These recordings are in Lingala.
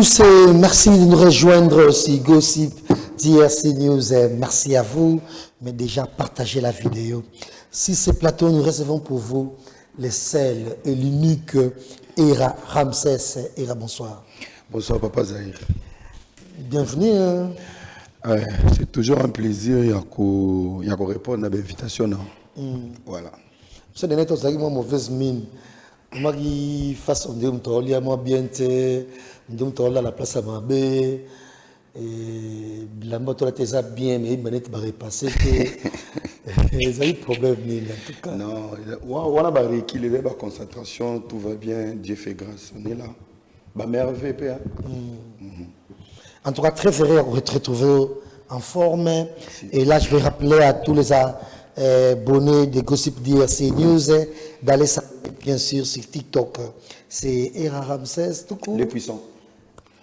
tous et merci de nous rejoindre aussi Gossip DRC News. Merci à vous, mais déjà partagez la vidéo. Si ce plateau, nous recevons pour vous les seuls et l'unique Ira Ramsès. Ira, bonsoir. Bonsoir Papa Zahir. Bienvenue. C'est toujours un plaisir de répondre à l'invitation. Voilà. Ce dernier temps, j'ai une mauvaise mine. Moi qui fasse on dit moi bien la place à ma baie et la moto là t'es bien mais il m'a dit va repasser que ils ont eu problème en tout cas. Non, on a barré qu'il est la concentration, tout va bien, Dieu fait grâce, on est là. Bah merveille hein. En tout cas très heureux de vous retrouver en forme. Merci. Et là je vais rappeler à tous les abonnés de Gossip DRC News d'aller bien sûr sur TikTok. C'est Ira Ramsès tout court. Les puissants.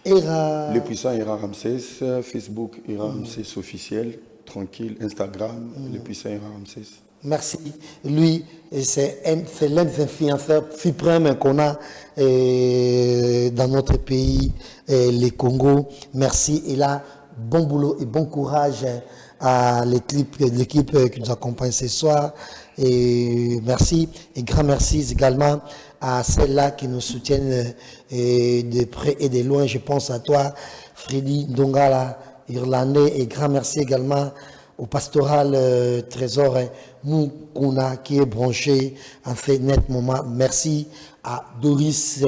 Les puissants Ira Ramsès, Facebook Ira Ramsès officiel, tranquille, Instagram, les puissants Ira Ramsès. Merci. Lui, c'est l'un des influenceurs suprêmes qu'on a dans notre pays, le Congo. Merci. Et là, bon boulot et bon courage à l'équipe qui nous accompagne ce soir. Et merci. Et grand merci également à celles-là qui nous soutiennent de près et de loin. Je pense à toi, Freddy Ndongala, Irlandais. Et grand merci également au pastoral Trésor Moukouna qui est branché en fait net moment. Merci à Doris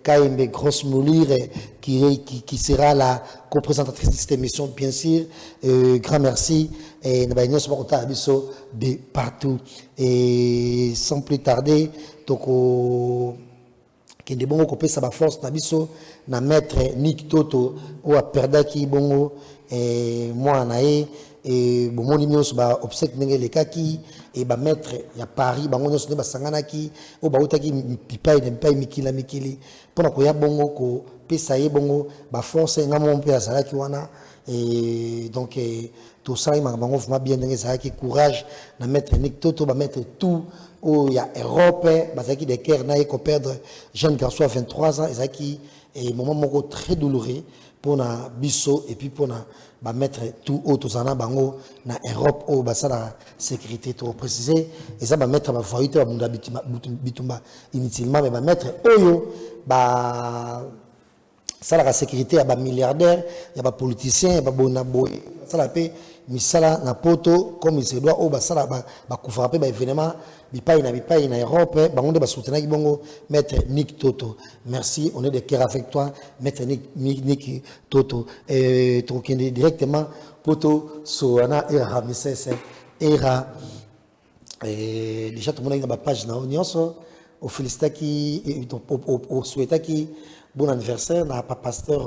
Kaimbe Grosse Moulire qui sera la co-présentatrice de cette émission bien sûr. Grand merci et de partout. Et sans plus tarder, toko qui est bon copier sa force nabiso na maître Nick Toto ou a perdaki bongo et moi nae et bon mon numéro ba obsèque les kaki et ba maître ya Paris ba ngono ba sanganaki o ba utaki pipa et pas mikili pona ko ya bongo ko pesa ye bongo ba force ngamo mpe asala ki wana et donc tout ça il m'a vraiment bien donné ça qui courage na maître Nick Toto ba mettre tout où il y a Europe bazaki de cœur na ko perdre jeune garçon à 23 ans ezaki et moment très douloureux pour na biso et puis pour na ba mettre tout auto sana bango na Europe au basala sécurité trop préciser et ça ba mettre ba faillite ba munda bitumba inutilement mais ba mettre oyo ba ça la sécurité ya ba milliardaire ya ba politicien ya ba bonabo ça la paix misala na poto comme il se doit au basala ba kufraper ba événement bipai na Europe bango ba soutenir bongo maître Nick Toto. Merci, on est de cœur avec toi maître Nick Toto et tokende directement poto soana Ira Ramsès Ira et déjà tout le monde a ma page na onyoso au félicitaki et au souhaitaki bon anniversaire na pasteur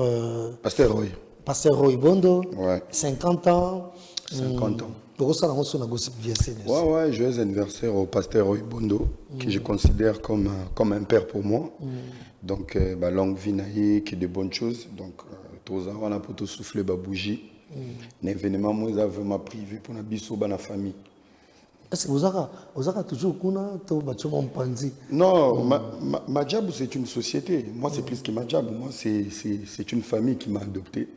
Roy Bondo, ouais. 50 ans. 50 ans. Ouais, joyeux anniversaire au pasteur Roy Bondo, que je considère comme un père pour moi. Donc, longue vie naïe, qui de bonnes choses. Donc, tous on a pour tout souffler ma bougie. L'événement, moi, j'ai vraiment privé pour la biso, la famille. Est-ce que vous avez toujours pensé? Non, ma job, c'est une société. Moi, c'est plus que ma job. Moi, c'est une famille qui m'a adopté.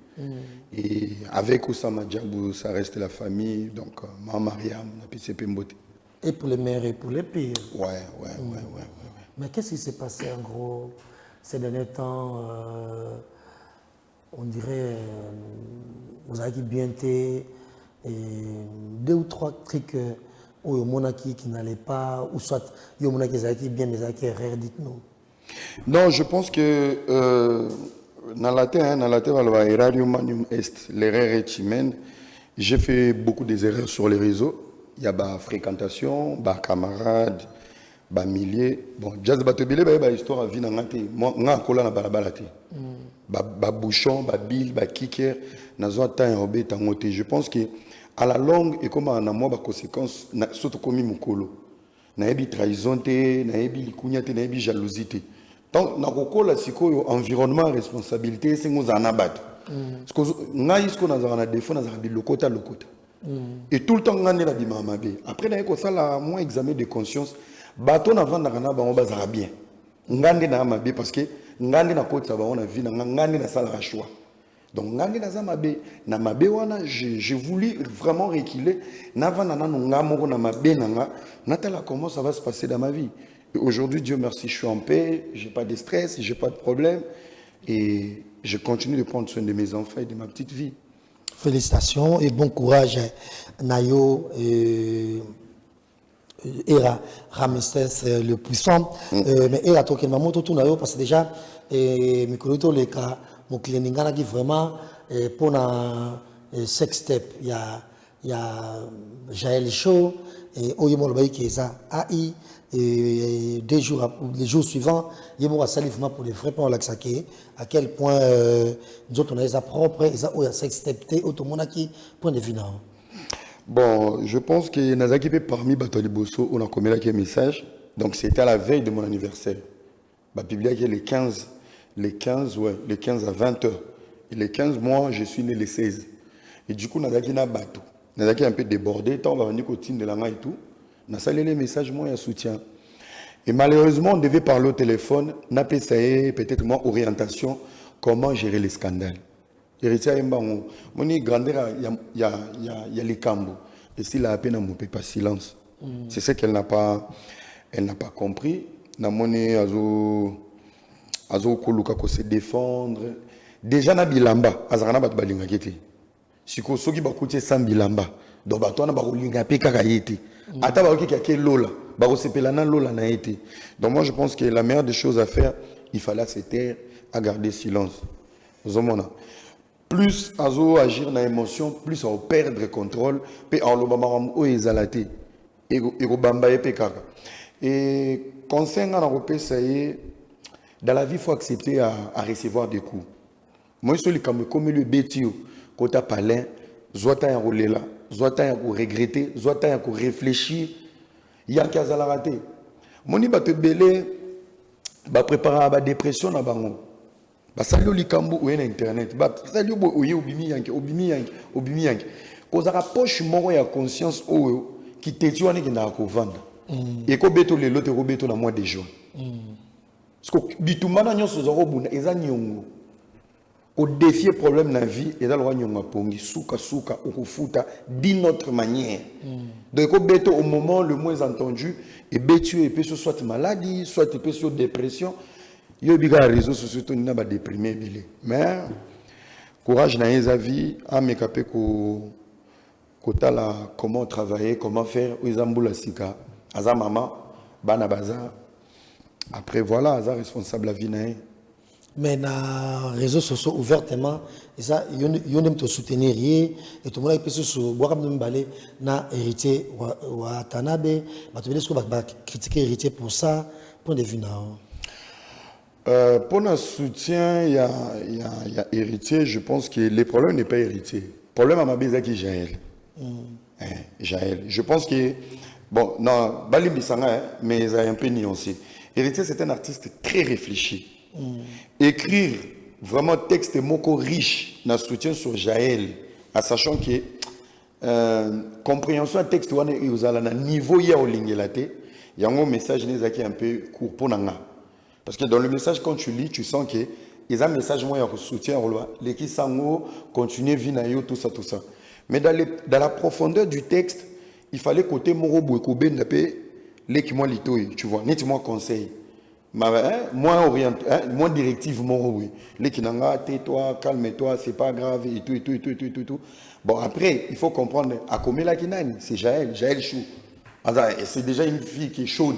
Et avec Oussama Djabou, ça reste la famille. Donc, ma Mariam, c'est Pembote. Et pour les meilleurs et pour les pires. Ouais. Mais qu'est-ce qui s'est passé en gros ces derniers temps? On dirait, vous avez bien été, deux ou trois trucs où il y a monaki qui n'allait pas, ou soit il y a monaki qui bien, des erreurs, dites-nous. Non, je pense que dans la terre, l'erreur est humaine. J'ai fait beaucoup d'erreurs sur les réseaux. Il y a la fréquentation, les camarades, les milliers. Bon, jazz batobile, il y a une histoire à vie dans la terre. Moi, je suis là dans la terre. Les bouchons, les billes, les kickers, je pense que à la longue, et comme on a moins de conséquences, surtout comme il y a une trahison, il y a une jalousie. Donc, dans l'environnement, la responsabilité, c'est que nous en avons. Parce que nous avons des défauts, nous avons des locaux. Et tout le temps, nous avons des défauts. Après, nous avons moins examen de conscience. Bateau avant d'arriver, on va bien. Nous avons des parce que ngandi na koti ba on a vie ngandi na sala choix. Donc ngandi na za mabe na mabe wana j'ai voulu vraiment reculer na vana na ngamo na mabe nanga natala comment ça va se passer dans ma vie. Et aujourd'hui Dieu merci, je suis en paix, j'ai pas de stress, j'ai pas de problème et je continue de prendre soin de mes enfants et de ma petite vie. Félicitations et bon courage Nayo Era Ramesses le puissant. Mais Era toke maman tout Nayo parce que déjà Mikolito le cas mon client n'ingana qui vraiment pour un sex step il y a Jaël Show et Oyemo le bail qui est ça AI et les jours suivants il y a salivement pour les vrais pour l'axaké à quel point nous autres on a sa propre ils ont sex step tout le monde qui point de vue non. Bon, je pense que Nazaki parmi Batoli Bosso, on a commis un message. Donc c'était à la veille de mon anniversaire. La Bible est les 15 à 20 heures. Et les 15 mois, je suis né les 16. Et du coup, Nazaki n'a pas tout. Nazaki est un peu débordé. Tant on va venir côté de la main et tout. On a salé les messages, moi, il y a soutien. Et malheureusement, on devait parler au téléphone. N'a pas essayé, peut-être moi, orientation, comment gérer les scandales. Héritier Mbango, mon grandeur, il y a les cambos. Et s'il a à peine mon pas silence. C'est ce qu'elle n'a pas compris. Na monnaie azo koluka ko se défendre. Déjà na bilamba, azana bat balinga kete. Siko soki bakuti sans bilamba. Donc batona ba kolinga pe kaka yete. Ata ba oki ke lola, ba ko sepela na lola na yete. Donc moi je pense que la meilleure des choses à faire, il fallait se taire, à garder silence. Zomona. Plus azo agir na émotion, plus on perdre contrôle, pe en lobamaram o ezalate. Ego bamba e pe kaka. Et concernant la repère, ça y est, dans la vie, il faut accepter à recevoir des coups. Moi, je suis comme le bêtio, quand tu as parlé, soit tu as roulé là, soit tu as regretté, soit tu as réfléchi, il y a un cas à la rater. Moi, je vais te belé, je préparer la dépression. Je salue les cambous ou Internet. Je salue les obimi. Quand tu as poche, il y a conscience qui te tue et qui n'a pas vendre. Et quand beto le lote ko beto na mois de juin. Parce que bitumana nyonso zoro buna eza nyongo. Au défier problème na vie et dans le nyonga pongi souka okufuta d'une autre manière. Donc quand beto au moment le moins entendu et betu et peut soit maladie, soit peut sur dépression, yo biga réseaux sociaux to na ba déprimé belé. Mais courage na eza vie a mekape ko kotala comment travailler, comment faire ezambula sika. Aza maman, bana baza. Après voilà, aza responsable la vie nae. Mais na réseaux sociaux ouvertement, et ça, yon aime te soutenir et tout le monde peut se boire comme balé na héritier ou Tanabe, bah tu veux dire ce qu'on va critiquer héritier pour ça, point de vue na. Pour notre soutien, il y a héritier. Je pense que le problème n'est pas héritier. Le problème à ma bise qui Jaël. Jaël. Je pense que bon, non, Balim Bissanga, mais il a un peu nuancé. Héritier, c'est un artiste très réfléchi. Écrire vraiment texte et mots riche dans le soutien sur Jaël, en sachant que compréhension un texte, vous avez un niveau, il y a un message qui est un peu court pour nous. Parce que dans le message, quand tu lis, tu sens que il y a un message moi qui soutient les qui sango, continuer vinayo, tout ça. Mais dans la profondeur du texte, il fallait côté moro bouekoube n'apé les qui moi litoy, tu vois, ni tu moi conseil. Moi orienté, moi directive moro oui. Les qui n'anga tais-toi, calme-toi, c'est pas grave et tout. Bon après, il faut comprendre à combien la kinani, c'est Jaël Chou. C'est déjà une fille qui est chaude.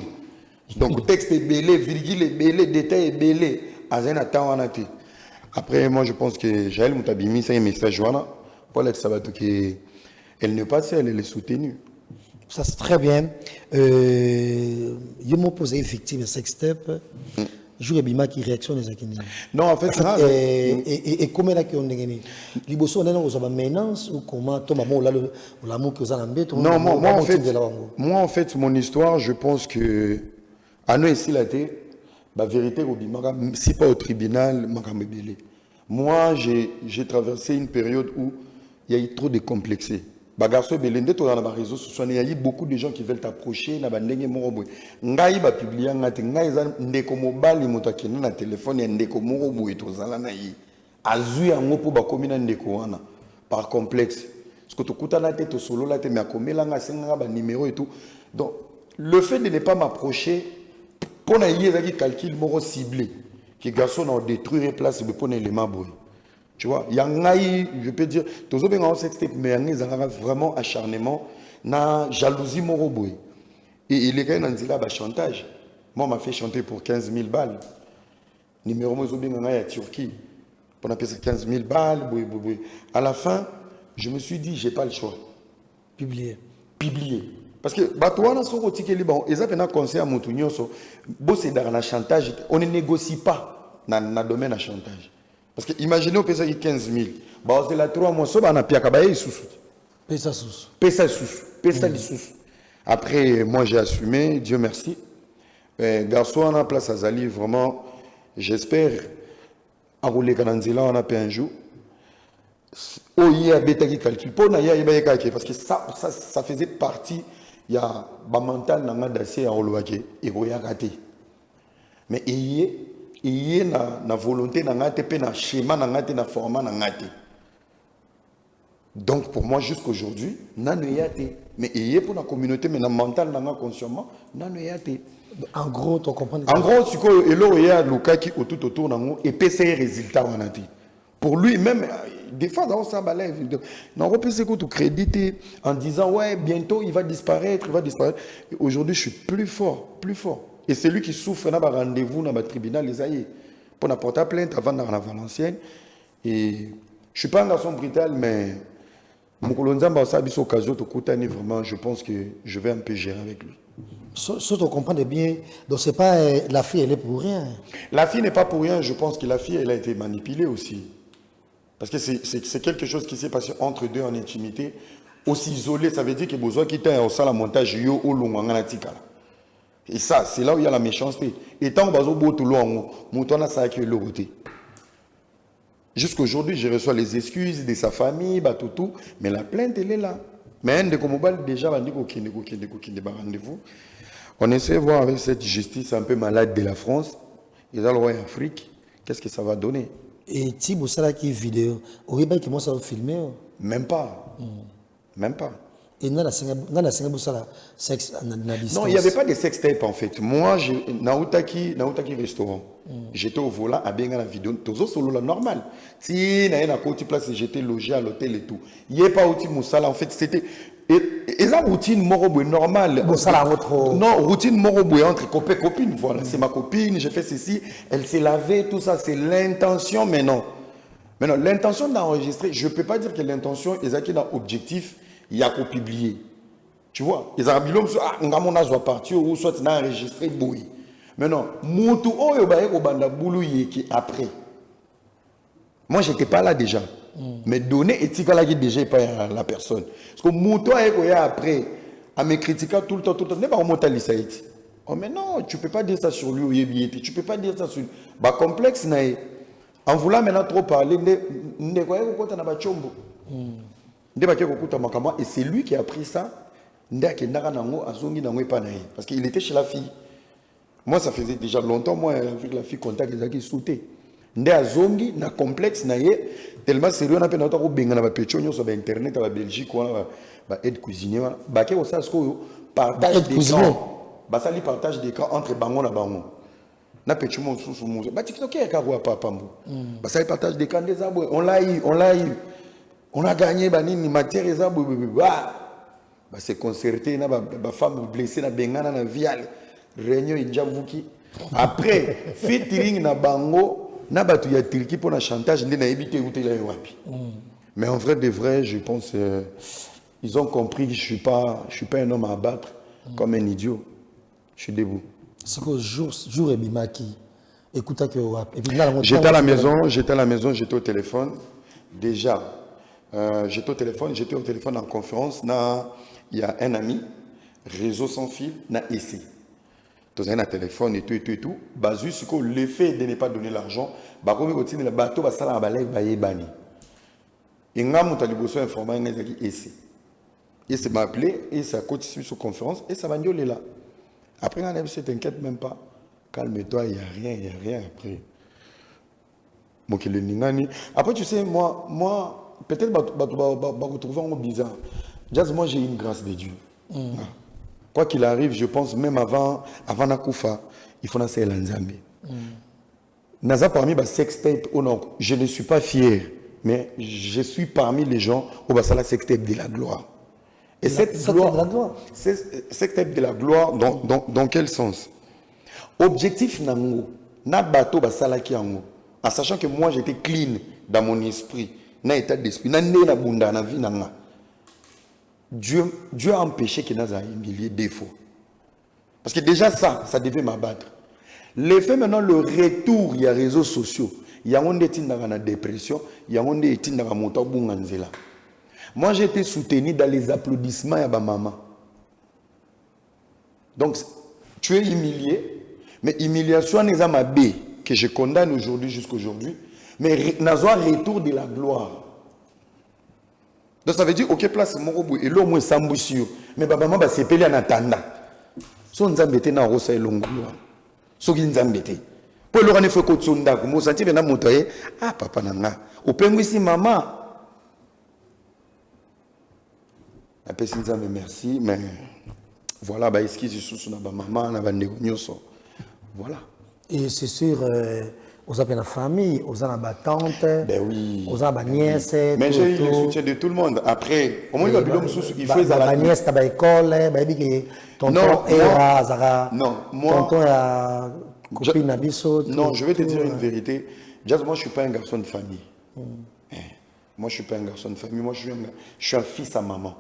Donc le texte est belé, virgule est belé, détail est belé. Après moi je pense que Jaël Moutabimi c'est un message voilà pour l'ex sabato qui elle n'est pas seule, elle est soutenue. Ça c'est très bien. Je m'ai posé victime de sex step. Je bima qui réaction des akini. Non en fait et comment là qui on gagné. Liboso on est dans une menace ou comment toi maman là l'amour que vous avez embêté. Non moi en fait mon histoire je pense que à nous ici la terre la vérité au bimaka si pas au tribunal makambebele. Moi j'ai traversé une période où il y a eu trop de complexés. Bagarso belende to dans les réseaux sociaux, il y a beaucoup de gens qui veulent t'approcher na bandenge moko boy. Ngai ba publier ngati ngai za ndeko mobali moto akena na téléphone ya ndeko moko boy to zala na yi. Azui yango po ba komi na ndeko wana par complexe. Parce que to kutana te to solo la te mais akomela nga senga ba numéro et tout. Donc le fait de ne pas m'approcher pour na yi ezaki calcul moko ciblé que garçon na détruire place pour na élément boy. Tu vois, il y a je peux dire, tous les gens mais il y a vraiment acharnement, na jalousie moroboui. Et il est quand même dans chantage. Moi, on m'a fait chanter pour 15 000 balles. Numéro moi, en Turquie. On a payé 15 000 balles. À la fin, je me suis dit, j'ai pas le choix. Publier. Parce que, toi, ils ont un conseil à Moutounio, c'est dans le chantage. On ne négocie pas dans le domaine de chantage. Parce que imaginez on paye ça 15 000. Bah c'est la 3 mois ça on a payé kabaye sous. Pesa sous. Après moi j'ai assumé, Dieu merci. Garçon on a place à Zali vraiment j'espère enrouler kananzila on a payé un jour. Oh il y a bêta qui calcule pour na ya parce que ça faisait partie il y a ba mental nanga d'acier en oloake et roya raté. Mais il y a na volonté na ngate pe na schéma na ngate na format na ngate. Donc pour moi jusqu'aujourd'hui nanu yate mais il y a pour la communauté mais na mental na nga consciemment nanu yate. En gros tu comprends. En gros tu ko elo ya luka qui autour nango et PC résultat wanati. Pour lui même des fois dans ça balève non on peut se tout créditer en disant ouais bientôt il va disparaître. Aujourd'hui je suis plus fort. Et c'est lui qui souffre dans le rendez-vous dans le tribunal, les aïeux. Pour apporter plainte avant dans la Valencienne. Et je ne suis pas un garçon brutal, mais vraiment, je pense que je vais un peu gérer avec lui. Si tu comprends bien, donc c'est pas la fille, elle est pour rien. La fille n'est pas pour rien, je pense que la fille, elle a été manipulée aussi. Parce que c'est quelque chose qui s'est passé entre deux en intimité. Aussi isolé, ça veut dire que besoin quitter au salle à montage, yo au long en anatikala. Et ça, c'est là où il y a la méchanceté. Et tant que jusqu'aujourd'hui, je reçois les excuses de sa famille, tout, mais la plainte, elle est là. Mais un de Komobal, déjà, rendez-vous. On essaie de voir avec cette justice un peu malade de la France, et dans le Royaume Afrique, qu'est-ce que ça va donner? Et si vous savez qui vidéo, au Québec, comment ça va filmer? Même pas. Même pas. Et non, il n'y avait pas de sextape en fait. Moi, Nautaki restaurant. J'étais au volant à bien la vidéo. Tout solo la normal. Si na na côté place, j'étais logé à l'hôtel et tout. Il n'y a pas outil moussala en fait. C'était et la routine moroboué normale. Non, routine moroboué entre copains copines. Voilà, c'est ma copine. J'ai fait ceci. Elle s'est lavée, tout ça. C'est l'intention, mais non. Mais non, l'intention d'enregistrer. Je peux pas dire que l'intention est qui dans objectif. Il y a qu'au publier. Tu vois, les arabes soit parti ou soit enregistré boui. Mais non, Moutou qui après. Moi, je n'étais pas là déjà. Mais donner éthique là qui déjà pas la personne. Parce que Moutou après, à me critiquer tout le temps, n'est pas remonter à l'Issaïti. Oh, mais non, tu ne peux pas dire ça sur lui, tu ne peux pas dire ça sur lui. Bah, complexe, en voulant maintenant trop parler, et c'est lui qui a pris ça. Parce qu'il était chez la fille. Moi, ça faisait déjà longtemps, moi, avec la fille, contact, ils ont sauté. Ndé azongi na complexe na ye tellement sérieux na pena ko benga na ba pecho sur internet ba Belgique wana ba aide cuisinier wana ba ke osa sko partage d'écran ba sali partage d'écran entre bango na bango na pecho mo susu mo ba TikTok ya ka roi papa mbo ba sali partage d'écran des abos on l'a eu on a gagné ba nini matière des abos ba c'est concerté na ba femme blessée na bengana na vial réunion injavuki après featuring na bango na batu ya Turquie pour le chantage ndé na éviter où t'es wapi. Mais en vrai de vrai, je pense ils ont compris que je suis pas un homme à abattre comme un idiot. Je suis debout. C'est que jour et bimaki. Écoute que j'étais à la maison, j'étais au téléphone. Déjà j'étais au téléphone en conférence il y a un ami réseau sans fil na essai. Tu as un téléphone et tout. Basu sur l'effet de ne pas donner l'argent. Bakomi continue le bateau va saler à balai baye bani. Inga muta liboso informa ngezaki esi. Et ça m'a appelé, et ça continue sur conférence, et ça m'a dit, là. Après, on a dit, t'inquiète même pas. Calme-toi, il n'y a rien après. Après, tu sais, moi peut-être que tu trouves bizarre. Jazz, moi, j'ai une grâce de Dieu. Quoi qu'il arrive, je pense, même avant Nakoufa, il faut lancer l'Anzambi. Naza parmi les sextape, je ne suis pas fier, mais je suis parmi les gens où c'est la sextape de la gloire. Et cette gloire, sextape de la gloire, dans quel sens? Objectif nango, na bateau basalaki yango. En sachant que moi j'étais clean dans mon esprit, na état d'esprit, na na bunda na vie nanga. Dieu a empêché que nous ayons humilié des fois. Parce que déjà ça devait m'abattre. L'effet maintenant, le retour, il y a les réseaux sociaux. Il y a un qui dans la dépression, il y a un qui dans la montée. Moi j'ai été soutenu dans les applaudissements de ma maman. Donc tu es humilié. Mais humiliation n'est pas ma bé que je condamne aujourd'hui jusqu'à aujourd'hui. Mais nous avons un retour de la gloire. Donc ça veut dire, ok, place mon robot et l'homme est samboussio. Mais maman va s'épeler en attendant. Si on s'embête dans le rosa et l'ongle. Si on s'embête. Pour le rendre, il faut que tu sois là. Comme on s'entend, on a monté. Ah, papa, nana. Au père, ici, maman. La personne dit, merci, mais voilà, bah, excuse, je suis ma maman, on a un négociation. Voilà. Et c'est sûr, aux appels la famille, aux ma tante, ben oui, aux ma nièce. Mais j'ai eu le soutien de tout le monde. Après, au moins il faut ma nièce, ta école, tonton era, Zara. Non, tonton a copine Abisso. Non, je vais te dire une vérité. Just, moi, je ne suis pas un garçon de famille. Moi, je ne suis pas un garçon de famille. Moi, je suis un fils à maman.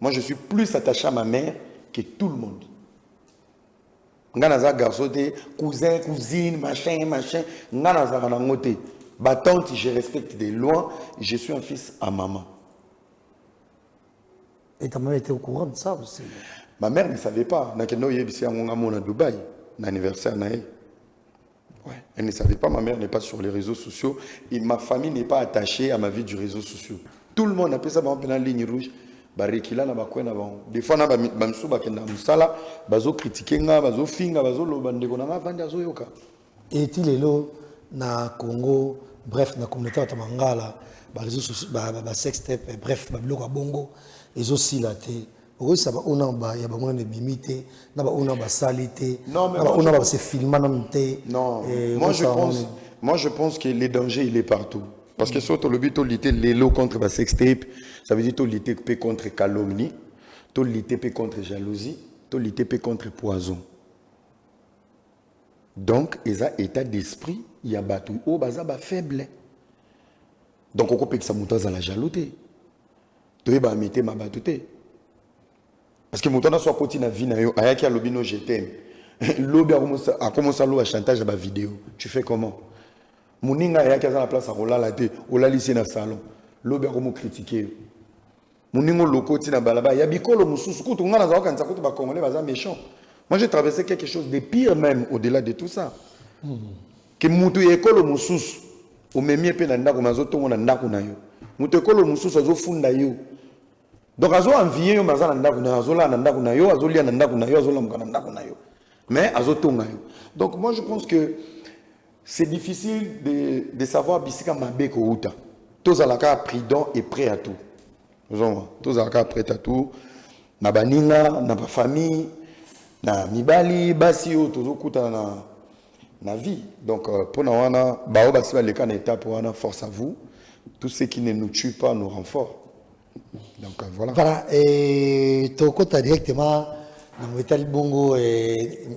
Moi, je suis plus attaché à ma mère que tout le monde. Nganaza garçon de cousin, cousine, machin. Nganaza ranangote. Tante, je respecte de loin. Je suis un fils à maman. Et ta maman était au courant de ça aussi? Ma mère ne savait pas. À Dubaï, l'anniversaire. Ouais. Elle ne savait pas. Ma mère n'est pas sur les réseaux sociaux. Et ma famille n'est pas attachée à ma vie du réseau social. Tout le monde appelle ça la ligne rouge. Des fois, bazo critiquer bazo finga bazo lobande konanga vanda zo yoka. Et il est là na Congo, bref na communauté à Tamangala, ba sextape, bref ba biloko bongo et aussi la té. Oui, ça va on a ba ya ba mona bimité, na ba on a ba salité, na ba on a ba se filmer na mté. Non, moi je pense que les dangers il est partout. Parce que surtout le but de lutter l'élo contre la sextape, ça veut dire de lutter contre calomnie, de lutter contre jalousie, de lutter contre poison. Donc, il y a état d'esprit, il y a battu au bazar faible. Donc, on peut que ça monte à la jalousie. Tu vas mettre ma batute. Parce que mon temps soit côté na vie na yo, ayaki a lobino je t'aime. L'obi a commencé à chantage à ma vidéo. Tu fais comment? Moninga ya qui a la place à rolala te, ola lycée na salon. L'obi a comment critiquer. Moningo loko ti na balaba, ya bikolo mususu kutu ngana za kanza kutu ba congolais baza méchant. Moi j'ai traversé quelque chose de pire même au-delà de tout ça. Que mutu ekolo mususu o memie pe na ndako mazo tongo na ndako na yo. Mutu ekolo mususu azo funda yo. Donc azo envier yo maza na ndako na yo, azo la na ndako na yo, azo lia na ndako na yo, azo la na ndako na yo. Mais azo tonga yo. Donc moi je pense que c'est difficile de savoir bisika mabeko uta. Tous à la cas prudent et prêt à tout. Tous à la cas prêt à tout. Na baninga, na ba famille, na mibali, basi yo tozo kuta na vie. Donc pour na wana ba basi ba leka na étape wana, force à vous. Tout ce qui ne nous tue pas nous rend fort. Donc voilà. Voilà, et tu as directement dans le métal bongo et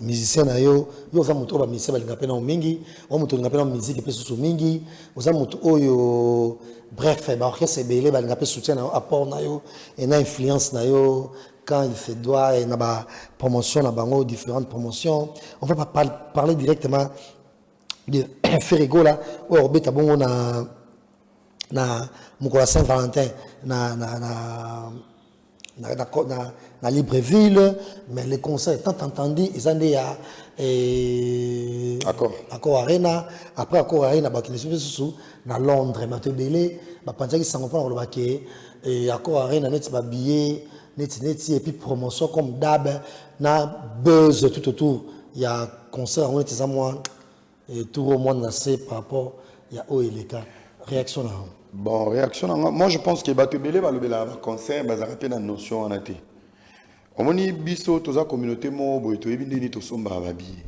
musicien na yo za muto ba musicien ba linga pena mingi o muto linga pena musique pe susu mingi oza muto oyo bref ba orchestre belé ba linga pe soutien na apport na yo et na influence na yo quand il se doit et na ba promotion na bango différentes promotions. On va pas parler directement de Ferrigo là ou orbeta bongo na Mukola Saint-Valentin na dans Libreville, mais les concerts étant entendus, ils ont dit Accor Arena, après Accor Arena, dans Londres, Mathieu Bélé, pensez qu'ils s'en vont pas dans le baquet, et Accor Arena, net billet, et puis promotion comme d'hab, na buzz tout autour, il y a concert, on est à moi, et tout le monde a par rapport, il y a haut et les cas. Réaction là. Bon, réaction là. Moi, je pense que Bateau Belé va le concert, va rappeler la notion en athée. Au moment où biso toute la communauté mo et tout ebindeni to somba babillet.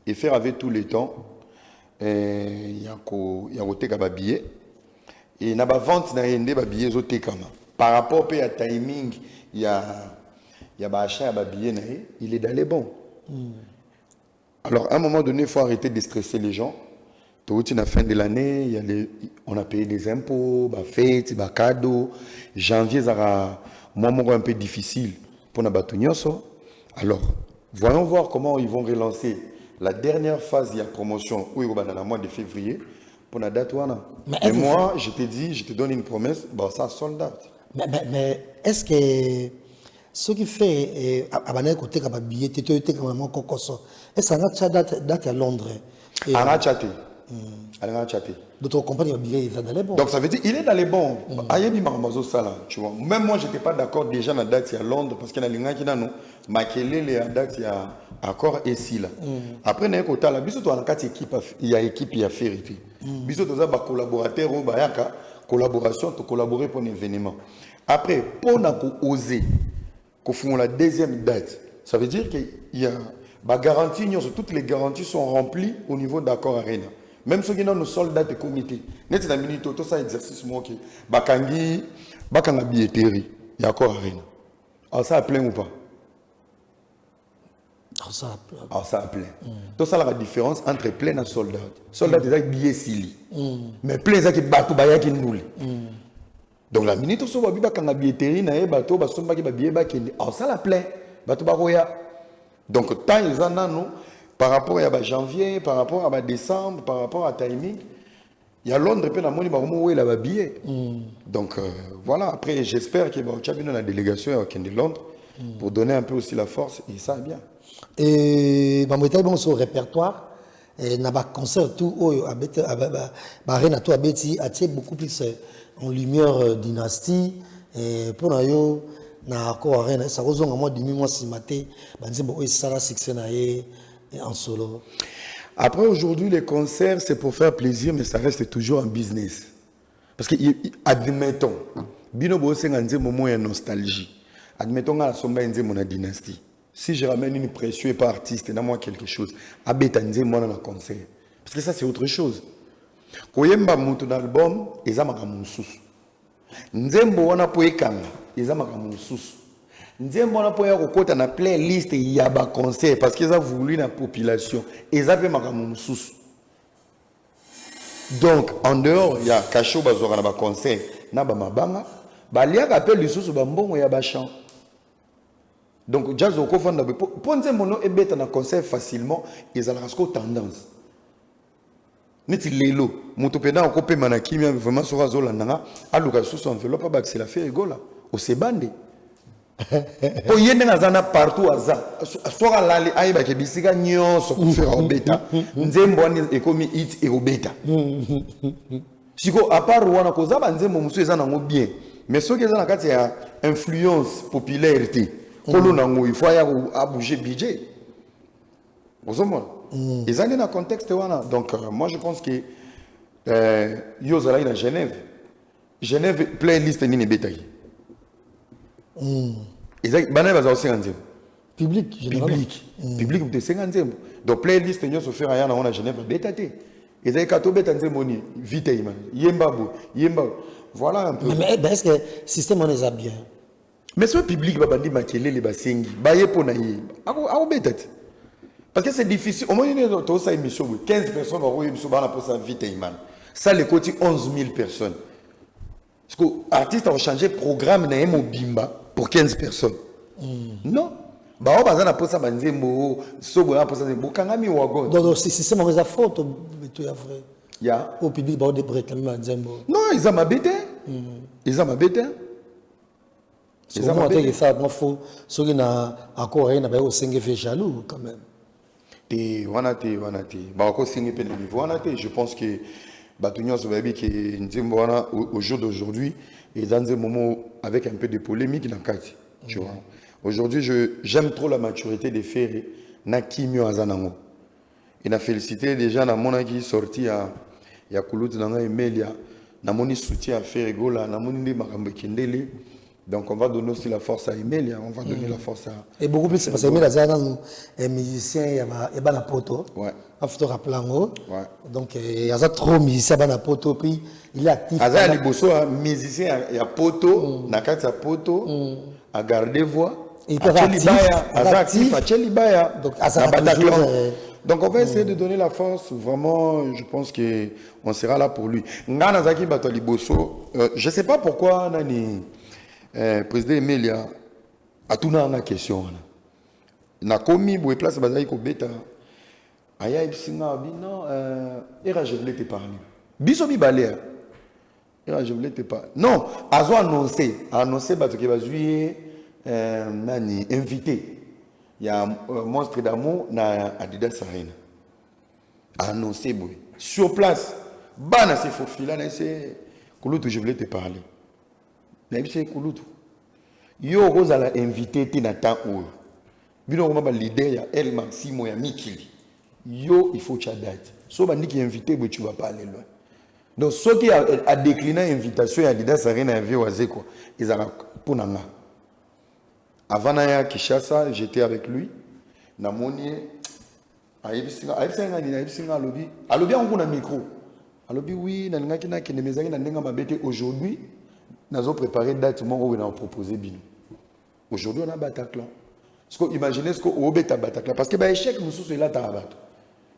Et faire avec tous les temps, il y a côté babillet et na ba vente na yende babillet zo tekama. Par rapport au timing, il y a ba achat babillet na il est dans les bons. Alors à un moment donné, il faut arrêter de stresser les gens. Tout à la fin de l'année, on a payé des impôts, des fêtes, des cadeaux. Janvier, ça moment un peu difficile pour nos bâtonniosos. Alors, voyons voir comment ils vont relancer la dernière phase de la promotion où il va dans le mois de février pour la date. Et moi, je te dis, je te donne une promesse, bon, ça sold out. Mais est-ce que ce qui fait à côté comme billet, tu es comme un cocoso, est-ce que ça date à Londres? On a chatté. D'autres compagnies ont billet, il est dans les bons. Donc ça veut dire qu'il est dans les bons. Tu vois. Même moi, je n'étais pas d'accord déjà dans la date à Londres parce qu'il y a des gens qui ont maquillé les dates à accord et si là. Après, il y a une équipe qui a fait. Il y a des collaborateurs qui ont collaboration pour collaborer pour un événement. Après, pour oser, qu'on fait la deuxième date, ça veut dire qu'il y a des garanties, toutes les garanties sont remplies au niveau d'accord Arena. Même ceux qui ont nos soldats de comité, net la minute tout ça exercice moi qui bakangi billetterie, il y a encore Arena. Alors ça a plein ou pas? Alors ça a plein. Tout ça la différence entre plein et soldat. Soldat c'est avec billet sili. Mais plein c'est qui bateau baya qui nous. Donc la minute tout ça va bakanga billetterie na e bateau ba somba ki ba billet ba qui. Alors ça la plein. Bateau ba roya. Donc tant ils en ont nous par rapport à janvier, par rapport à décembre, par rapport à timing, il y a Londres et la monnaie où il a billet. Donc voilà, après j'espère qu'il va y avoir la délégation de Londres pour donner un peu aussi la force et ça bien. Et bon sur le répertoire, et n'a pas concert tout Arena tout abeti a beaucoup plus en lumière dynastie et pour nous na Accor Arena ça rejoint moi demi mois si maté banzi bon ça la succès na en solo. Après aujourd'hui les concerts c'est pour faire plaisir mais ça reste toujours un business. Parce que admettons bino bo senganze moment de nostalgie. Admettons la somba nze mon dynastie. Si je ramène une pression et pas artiste dans moi quelque chose, abeta nze moi dans le concert. Parce que ça c'est autre chose. Koyemba mutu d'album ezamaka mususu. Nzembo wana po ekanga ezamaka mususu. Nzembo wana po ya kokota na playlist ya ba concert parce qu'ils ont voulu la population ezape makamu mususu. Donc en dehors il y a Kacho bazora na ba concert na ba mabanga balia appelle lisusu ba mbongo ya ba chant. Donc jazz au kofanda pour nzembo no ebeta na concert facilement ezalaka ko tendance. Neti lelo mutu pena ko pema na kimia vraiment sora zolanda aluka susu enveloppe ba c'est la fait egola au sebande. Pour y aller partout à ça, soit à l'aller à Iba Kebisiga nyonso pour faire obeta. Nzembo est comme it et obeta. Siko à part wana koza ba nzembo musu eza nango bien. Mais ce qui est na kati ya influence popularité. Kolo nango il faut ya bouger budget. Vous comprenez? Ils allaient dans le contexte wana. Donc moi je pense que Yozala in Genève. Genève playlist ni nebetayi. Public, public de 50. Donc playlist nous se faire rien à Genève bétaté. Et les kato bétaté moni vite yembabu voilà un peu. Mais est-ce que le système on les a bien? Mais ce public va bandi makele les basengi baye pour naïe a bétaté. Parce que c'est difficile. Au moins il y a toute cette émission 15 personnes vont voir émission bana pour ça vite ça les côté 11 000 personnes. Parce que l'artiste a changé programme na Mobimba pour 15 personnes. Non. Bah on va na posa banzembo sobo na posa banzembo kangami wagon. Donc c'est mon les faute tout est vrai. Ya au public ba de réclamer banzembo. Non, ils ont m'habité. Ils ont m'habité. C'est comment tu ça moi faut ceux qui na accord rien na au 5 fait jaloux quand même. Bah encore signé pe niveau je pense que Batunion Sobabi qui Nzimbo au jour d'aujourd'hui est dans un moment avec un peu de polémique dans le cadre. Tu vois. Aujourd'hui, j'aime trop la maturité des Ferré. Nakimio Azanango. Il a félicité déjà dans mon qui sorti à Koulout dans Emelia. Dans mon soutien à Ferré Gola, dans mon Makambe Kendele. Donc on va donner aussi la force à Emelia, on va donner la force à. Et beaucoup plus parce que Emelia Azanango est musicien, il y a un poto. Ouais. Un photographe. Ouais. Donc il y a trop musicien à poto puis il est actif. Azan Liboso musicien il y a poto, nakata poto, à garder voix. Il peut actif à Tchelibaya. Donc on va essayer de donner la force. Vraiment, je pense qu'on sera là pour lui. Nganazaki Batoliboso, je ne sais pas pourquoi Nani, président Emelia a tout une question. Na komi boue place bazai ko beta. Aya ibsinga non era je voulais te parler. Biso bi balea. Era je voulais te parler. Non, azo annoncé bato ke bazui nani invité. Il y a un monstre d'amour na Adidas Arena. Annoncé boy. Sur place, bana se faufila na c'est Kouloutou je voulais te parler. Na c'est Kouloutou. Yo rozala invité ti na temps ou. Bino ko ba leader ya El Maximo ya Mikili. Yo il faut tu date. So bandi qui invité boy tu vas pas aller loin. Donc ceux qui a décliné l'invitation à Adidas Arena ya vie waze quoi. Ils ont pour nanga. Avant Naya Kishasa, j'étais avec lui. Namoni, Alobi on a micro. Alobi oui, Nanakina qui ne me n'a aujourd'hui. Nous avons préparé date où on a proposé Bino. Aujourd'hui on a Bataclan. Imaginez ce qu'on a Bataclan parce que échec nous sommes là à battre.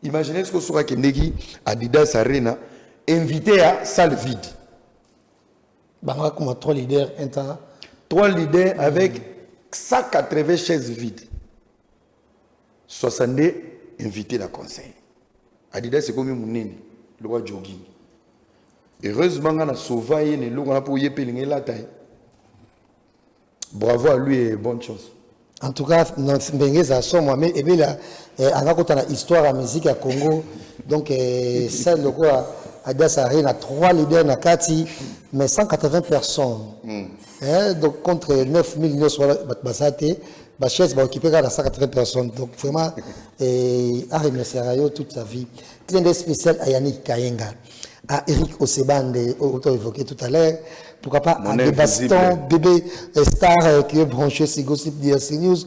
Imaginez ce qu'on sera Kendegi Adidas Arena invité à salle vide. Banga comme 3 leaders un temps. 3 leaders avec 180 chaises vides. 62 invités à conseil. Adidas c'est comme Mounini, le roi jogging. Heureusement, on a sauvé le logo, on a pu y pélinguer la taille. Bravo à lui et bonne chance. En tout cas, nous avons mais et bien on a histoire à musique à Congo. Donc ça le quoi Adidas Arena 3 leaders na kati mais 180 personnes. Donc contre 9000 basate chaise va occuper 180 personnes. Donc vraiment à remercier toute sa vie. Clin d'œil spécial à Yannick Kayenga, à Eric Osebande, auto évoqué tout à l'heure. Pourquoi pas à des bastons, bébé star qui est branché sur Gossip DRC News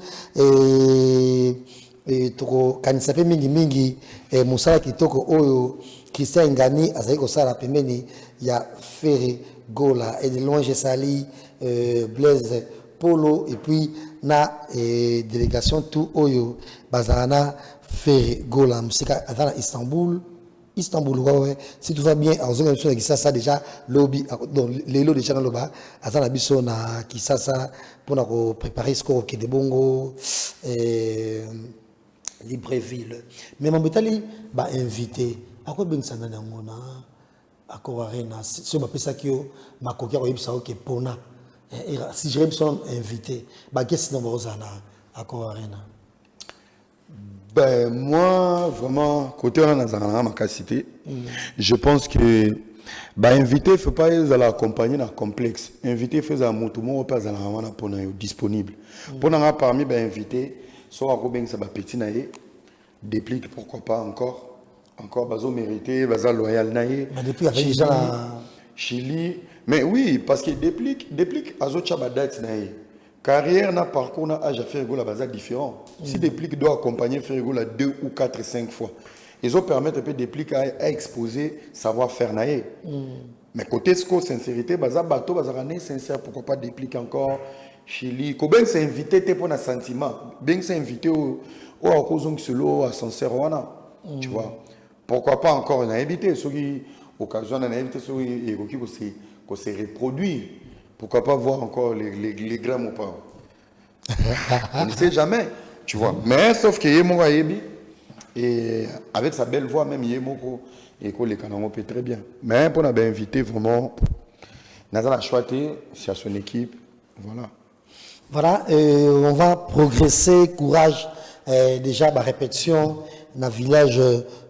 et toko kanisape mingi musala kitoko oyo Christian Ngani azali kosala pembeni ya Ferré Gola et de loin j'ai sali Blaise Polo et puis na délégation tout oyo bazana Ferré Gola musika à Istanbul ouais si tout va bien en zone de Kisasa déjà lobby donc les lots déjà dans le bas azana biso na Kisasa pour na préparer ce ko de bongo Libreville mais mon betali ba invité à quoi ben sana na ngona akora arena si on appelle ça kio makokia ko yebisa ke pona si je son invité ba qu'est-ce non bozana akora arena. Ben moi vraiment côté on a ma capacité je pense que bah invité faut pas les accompagner dans complexe invité fait à motumo pas à la wana pona disponible pona parmi bah invité soit à bien ça ba petit naé déplique pourquoi pas encore bazo mérité baza loyal naé depuis avec les gens Chili mais oui parce que déplique azo chaba date naé carrière na parcours na âge à faire la base différent. Si Déplique doit accompagner Ferrigo la 2 ou 4 5 fois, ils ont permettre un peu Déplique à exposer savoir-faire naé. Mais côté sco sincérité, baza bateau baza rané sincère pourquoi pas Déplique encore Chili. Ko ben c'est invité pour un sentiment. Ben c'est invité au cause solo à sincère wana. Tu vois. Pourquoi pas encore na invité ceux qui occasion na invité ceux qui ko se reproduire. Pourquoi pas voir encore les grammes ou pas. On ne sait jamais, tu vois. Mais sauf que Yemo Ayebi, et avec sa belle voix, même Yemo, et les canons peut très bien. Mais pour nous invité vraiment, Nazana Chouate, c'est à son équipe, voilà. Voilà, on va progresser, courage. Déjà, ma répétition dans le village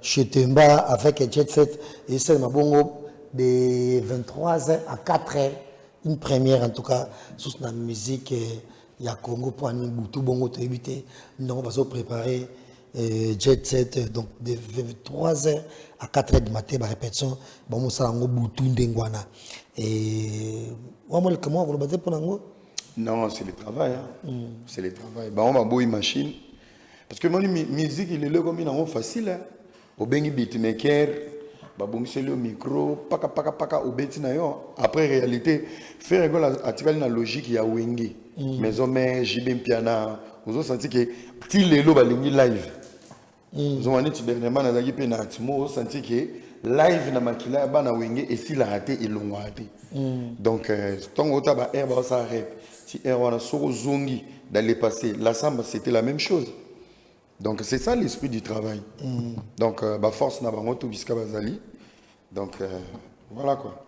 chez Temba avec un jet set. Et c'est ma bongo de 23h à 4h. Une première en tout cas, sur la musique. Il y a Congo pour un tout bongo te éviter. Nous on va se préparer jet set. Donc de 23h à 4h du matin, ma répétition. Bon, ça va boutou ndengwana. Et comment vous le battez pour l'ango? Non, c'est le travail. Hein. C'est le travail. Bah, on va bouiller machine. Parce que mon musique, il est là comme il facile. Hein. Au bengi beatmaker, bah bon c'est le micro, paka au betina yo. Après réalité, faire rigolo à la logique il y a wengi. Mais on met jibem piana, vous avez senti que petit lelo balingi live. Vous avez dit dernièrement dans la guipe na atmo, vous senti que live na makila ba na wengi et si la raté ils l'ont raté. Donc tant que tu as air ba ça rap. Si Erwana Soro Zongi d'aller passer, la samba c'était la même chose. Donc c'est ça l'esprit du travail. Donc force n'a pas moto bisca bazali. Donc voilà quoi.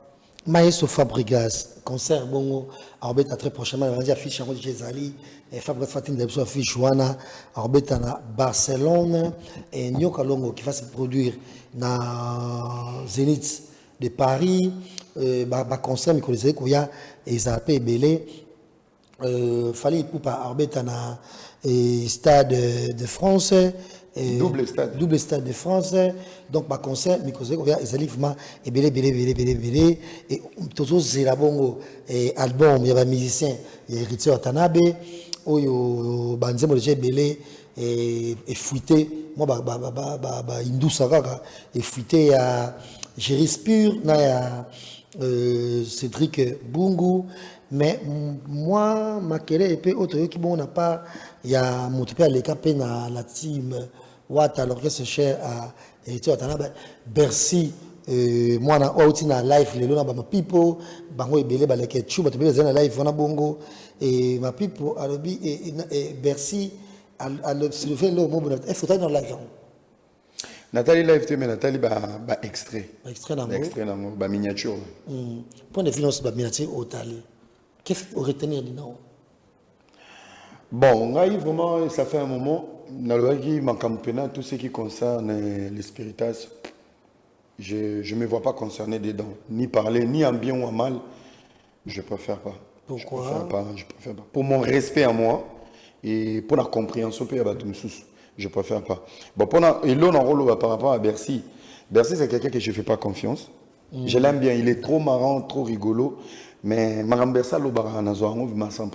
Maestro Fabregas, concert bongo, Arbet très prochainement, on va dire affiche en Jezali, et Fabregas Fatin Debso affiche Wana, Arbet à Barcelone, et Nyoka Longo qui va se produire dans Zénith de Paris, concert, mais qu'on les a qu'il y a, et ça a été belé. Fallait pour pas arbitrer na stade de France double stade de France donc ba concert mais cause qu'on vient exactement et belé et toujours c'est la bongo et album il y a ba musicien il y a héritier Watanabe oyo banzemo déjà belé et fuité moi ba hindu sakaka et fuité à Géris Pur na ya Cédric Bungu. Mais moi, ma querelle est peu autre qui bon n'a pas, il y a mon père les capés dans la team Watt alors que c'est cher à et tu vois Bercy moi na outi na live les lona ma people bango ebele ba leke chuba to beza na live na bongo et ma people alobi et Bercy à le fait le mot bonnet il faut être dans live. Nathalie live mais Nathalie ba extrait dans ba miniature. Point de finance ba miniature au tali. Qu'est-ce qu'il faut retenir de nous? Bon, vraiment, ça fait un moment, dans le campagne, tout ce qui concerne les spiritas, je ne me vois pas concerné dedans. Ni parler, ni en bien ou en mal, je ne préfère pas. Pourquoi? Je préfère pas. Pour mon respect à moi et pour la compréhension, je ne préfère pas. Bon, et là, on rôle par rapport à Bercy. Bercy, c'est quelqu'un que je ne fais pas confiance. Je l'aime bien, il est trop marrant, trop rigolo. Mais Marambersa Lobara Nazoango vit 100%.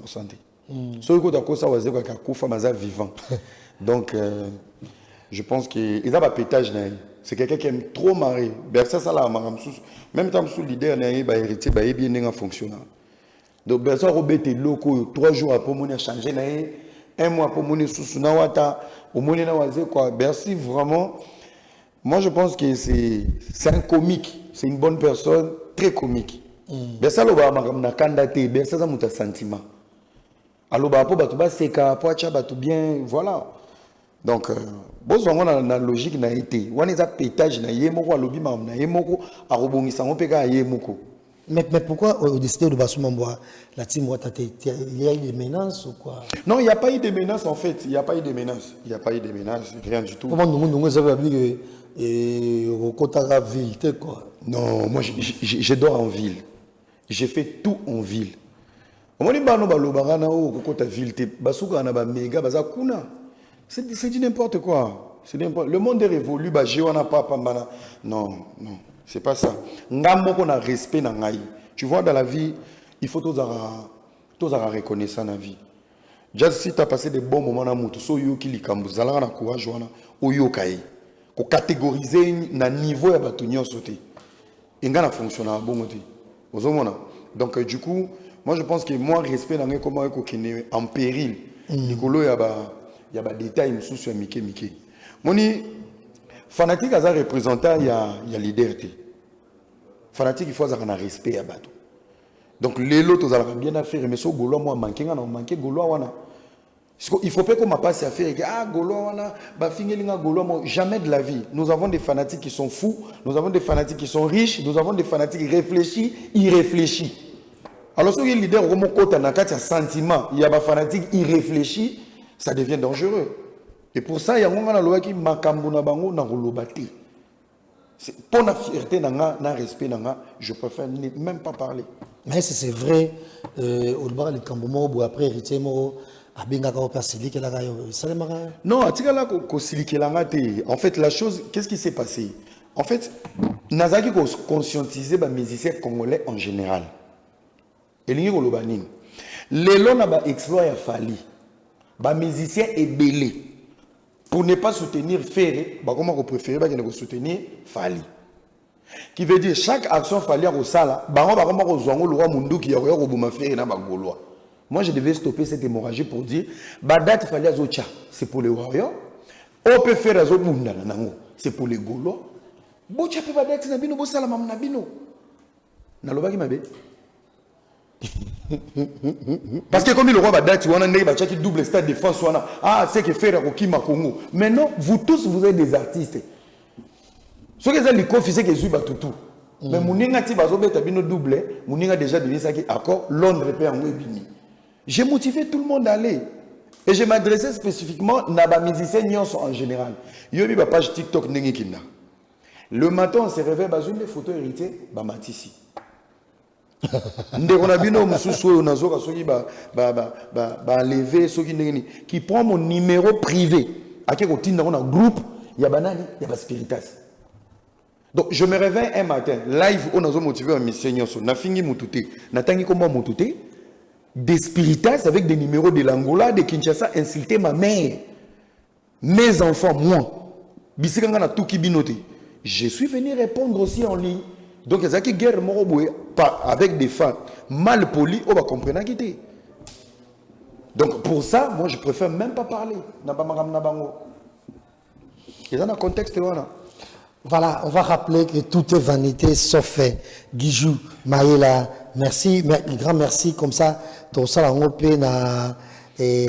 Ce que tu as ça va dire que vivant. Donc je pense qu'il a pas pétage c'est quelqu'un qui aime trop marrer. Bersa ça là même temps sous leader n'est pas héritier ba bien fonctionner. Donc Bersa robete loko 3 jours après mon changer un mois pour mon sous na wata au mon na waze quoi. Bercy vraiment moi je pense que c'est un comique, c'est une bonne personne, très comique. Bersa loba na candidaté bersa ça muta sentiment aloba po batu ba seka po acha batu bien voilà donc bozongo na logique na été wana za pétage na yemoko alobi mam na yemoko a rebongisa ngo peka yemoko. Mais pourquoi au décider de Basumamboa la team il y a eu des menaces ou quoi? Non, il n'y a pas eu de menaces en fait, il n'y a pas eu de menaces, rien du tout. Comment nous avons appris que au Kotara ville quoi? Non, moi je dors en ville. J'ai fait tout en ville. C'est du n'importe quoi. Le monde est révolu. Non, c'est pas ça. Respect. Tu vois, dans la vie, il faut tous reconnaître ça dans la vie. Déjà, si tu as passé des bons moments dans le monde, tu as courage, tu catégoriser le niveau de la sauté. Et ça fonctionne à bon côté. Donc du coup, moi je pense que moi respect dans comment en péril. Nicolo il y a des détails sur Mickey. Moni fanatique à représentant il y a leader. Fanatique il faut avoir un respect à bateau. Donc les autres vous allez bien faire mais so golo moi manquer golo wana. Il faut pas qu'on m'a passé à faire golo wana ba fingelinga golo moi jamais de la vie. Nous avons des fanatiques qui sont fous, nous avons des fanatiques qui sont riches, nous avons des fanatiques réfléchis, irréfléchis. Alors, si le leader comme côté na kati ya sentiment, il y a des fanatiques irréfléchis, ça devient dangereux. Et pour ça, il y a un loi qui makambo na bango na rolobati. Pour la fierté na respect je préfère même pas parler. Mais c'est vrai, au bar le cambomo ou après héritier mo abinga ka opasili ke la ga yo salema. Non, atika la ko silike la ngate. En fait, la chose, qu'est-ce qui s'est passé? En fait, nazaki ko conscientiser ba musiciens congolais en général. Elingi ko lobanini. Lelo na ba exploit ya fali. Ba musiciens est belé. Pour ne pas soutenir Ferré, bah comment on préfère bah soutenir Fali. Qui veut dire chaque action Fali à Rosala, bah on va comment on zongo le roi Mundu qui aurait au bout Ferré na bagolois. Moi je devais stopper cette hémorragie pour dire bah date Fali à Zocha, c'est pour les warriors. On peut faire à Zobunda nango, c'est pour les Gaulois. Bocha peut pas date na bino bosala mam na bino. Na loba ki mabe. Parce que comme le roi Badati, on a un double stade de défense, c'est que faire au Kima Congo. Maintenant, vous tous, vous êtes des artistes. Ce que les confis, c'est que je suis tout. Mais Mouninga Tibazobe, tu as double, Mouninga déjà donné ça qui accord, Londres et en Webini. J'ai motivé tout le monde à aller. Et je m'adressais spécifiquement à les musiciens en général. Il y a une page TikTok. Le matin, on se réveille, il y a une photo héritée, Matisi. Qui prend mon numéro privé à quel côté dans un groupe il y a banani il y a spiritas. Donc je me réveille un matin live on a motivé un mission sur na fingi mututé na tangi comment mututé des spiritas avec des numéros de l'Angola de Kinshasa insulter ma mère mes enfants moi bisikanga na tout qui binoté je suis venu répondre aussi en ligne. Donc, il y a une guerre avec des femmes mal polies, on va comprendre qui. Donc, pour ça, moi, je préfère même pas parler. Il y a un contexte. Voilà, on va rappeler que tout est vanité sauf Guijou, Maïla. Merci, grand merci. Comme ça, tout ça, on a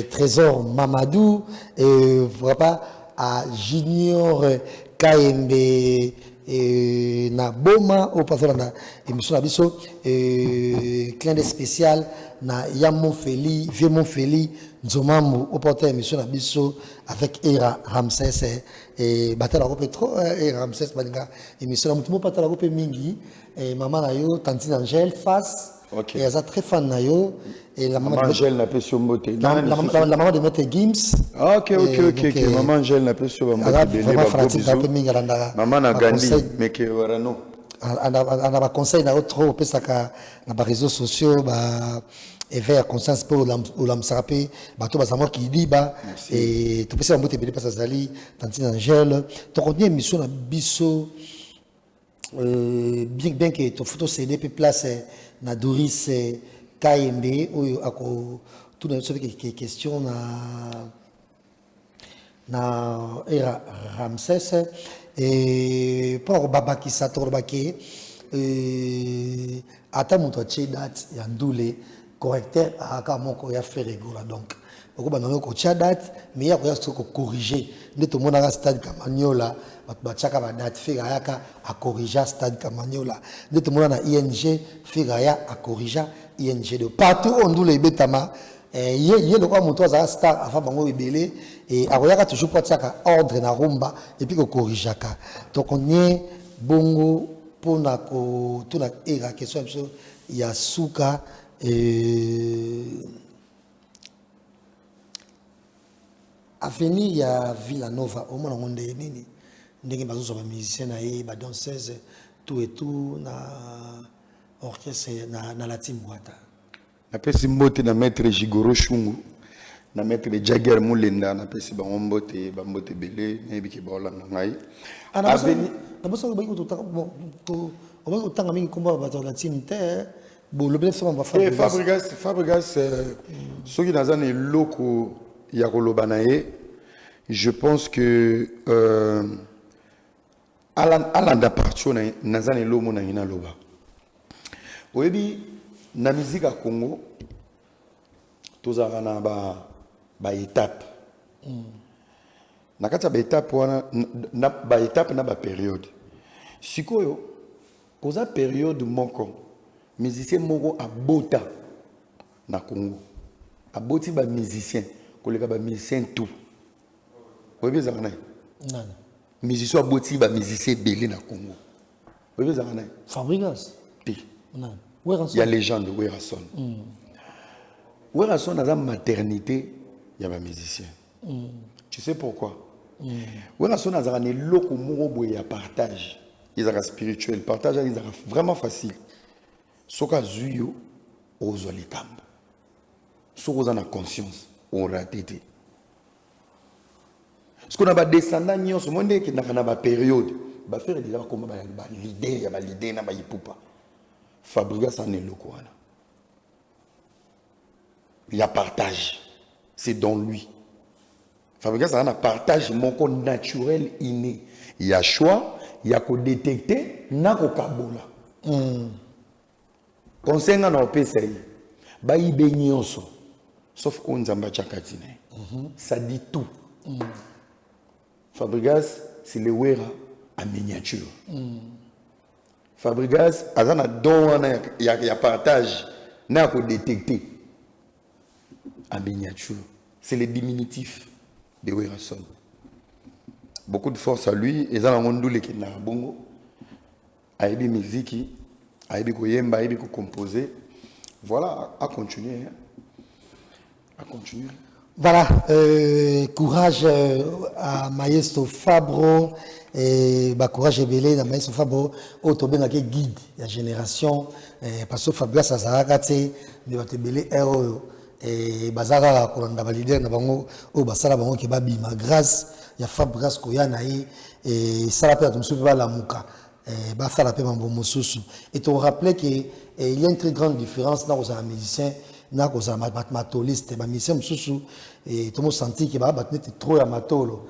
Trésor Mamadou, et voilà, à Junior KMB. Na boma au patron na émission na biso clin d'œil spécial na Yamon Feli Viemon Feli Nzomambo au porteur émission na biso avec Era Ramsès et batala ko petro et Ramsès balinga émission na mutumo patala ko pe mingi et maman na yo Tantine Angèle face et elle est très fan na yo et la maman Angèle n'a pas sur beauté la maman de Maître Gims. Ok maman Angèle n'a pas sur beauté maman na Gandhi mais que voilà non on a conseil na autre pesaka na ba réseaux sociaux ba éveil conscience pour l'amsarape bato bazamo qui dit ba et tout pesa mbote bele pasa zali Tantine Angèle to continuer émission na biso bien que ton photo CD pe place na Doris KMB ou ako tout dans ce qui question na Era Ramsès et pour babaki satorbaki ata muto che date ya ndule correcteur aka moko ya faire rigola donc oko banano ko cha date mais ya ko corriger neto mona stade Kamanyola batchaka ba date fera yaka a corriger stade Kamanyola neto mona na ING fera ya a corriger ING de partout on ndule betama ye le quoi moto za star avant bango ibele et akoyaka toujours pour ça ordre na rumba et puis ko corrigeaka donc on est bongo pona ko tuna era question ya suka avenir ya Villanova au moins on est nini ndenge bazo ba musicien na e ba danseuse tout et tout na orchestre na la team Boata na pesi mbote na maître Jigoro Shungu na maître Jagger Mulenda na pesi ba mbote belé na biki ba Hollande ngai avenir na bosa ba ko to on va autant mingi combat ba la team te bon le blef ça va faire Fabregas ce qui dans un loko ya koloba na ye je pense que alanda partir na zane lomo na ina loba oyebi na musique à Congo tozala na ba étape na kati ba étape wana na ba étape na ba période sikoyo koza période moko musicien moko abota na Congo. Aboti ba musicien, koleka ba musicien tout. Oui, bien ça Non. Musicien aboti ba musicien belé na Congo. Oui, bien ça Fabregas. Pi. Non. Il y a légende de Werason. Werason a la maternité, il y a ba musicien. Tu sais pourquoi? Werason a un loko moro ya partage. Ils ont spirituel, partage ils ont vraiment facile. Soka zuyo ozo likambo. Soka za na conscience, on raté. Ce qu'on a ba descendant nyonso monde qui na ba période, ba faire déjà comme ba l'idée, ba l'idée na ba yipupa. Fabregas en est loko wana. Il y a partage. C'est dans lui. Fabregas a un partage mon naturel inné. Il y a choix, il y a qu'à détecter, n'a qu'à kabola. Conseil na opesa yi. Ba yi benyonso. Sauf qu'on zamba chakatine. Ça dit tout. Fabregas, c'est le wera en miniature. Fabregas, azana don il y a partage, n'a qu'à détecter. En miniature. C'est le diminutif de Werason. Beaucoup de force à lui. Et dans le monde qui est dans bongo, aïbi musique, aïbi koyemba, aïbi ko composer. Voilà, à continuer. À continuer. Voilà, courage à Maestro Fabro et courage belé à Maestro Fabro au tombé dans quel guide la génération parce que Fabregas a raté mais va te belé héros et bazara kolanda valider na bango o basala bango ke babima grâce ya Fabregas koya na ye et ça la perte monsieur ba la muka ba faire la paix mambo mosusu et te rappeler que il y a une très grande différence dans aux musiciens na ko za matoliste ba musicien mosusu et tout le monde senti que ba batnet trop ya matolo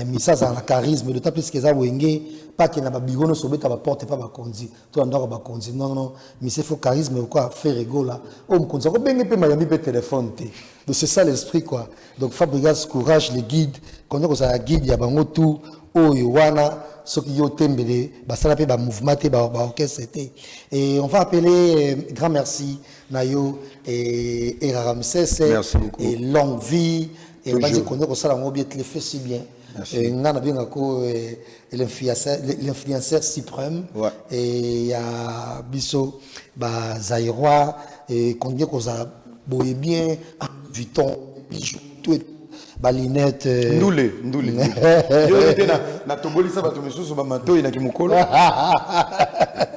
mais ça a la charisme de plus que ça wenge pas que na ba bigono sobeta ba porte pas ba konzi to ndako ba konzi non mais c'est faut charisme quoi faire rigola on konza ko benge pe mayami pe téléphone té donc c'est ça l'esprit quoi donc Fabregas courage les guides quand on a guide ya bango tout oyo wana soki yo tembele basala pe ba mouvement te ba orchestre té et on va appeler grand merci nayo et Ramsès et longue vie et on va dire qu'on est au salon au bien te le fait si bien. On a bien l'influenceur suprême et il y a Bisso Zaïrois et qu'on dit qu'on a boyé bien Vuitton bijoux tout balinette ndoule yo était na toboli ça bato mesusu ba manteau na kimukolo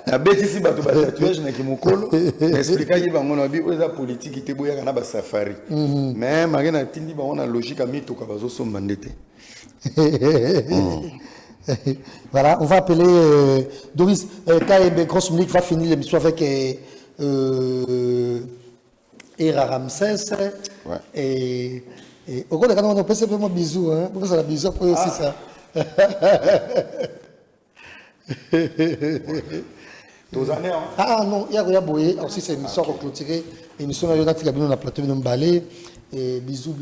na betisi bato ba tatouage na kimukolo expliquer yi bango na bi oza politique te boya na ba safari mais magena tindi ba on a logique ami to ka bazo somba ndete. Voilà, on va appeler Doris KMB Grosse Musique va finir l'émission avec Era Ramsès et au gros de quand on peut simplement bisous hein, on peut faire bisous pour aussi ça. Ah non, il y a boyé aussi c'est une émission pour clôturer émission là on a la plateau de Mbalé et bisous.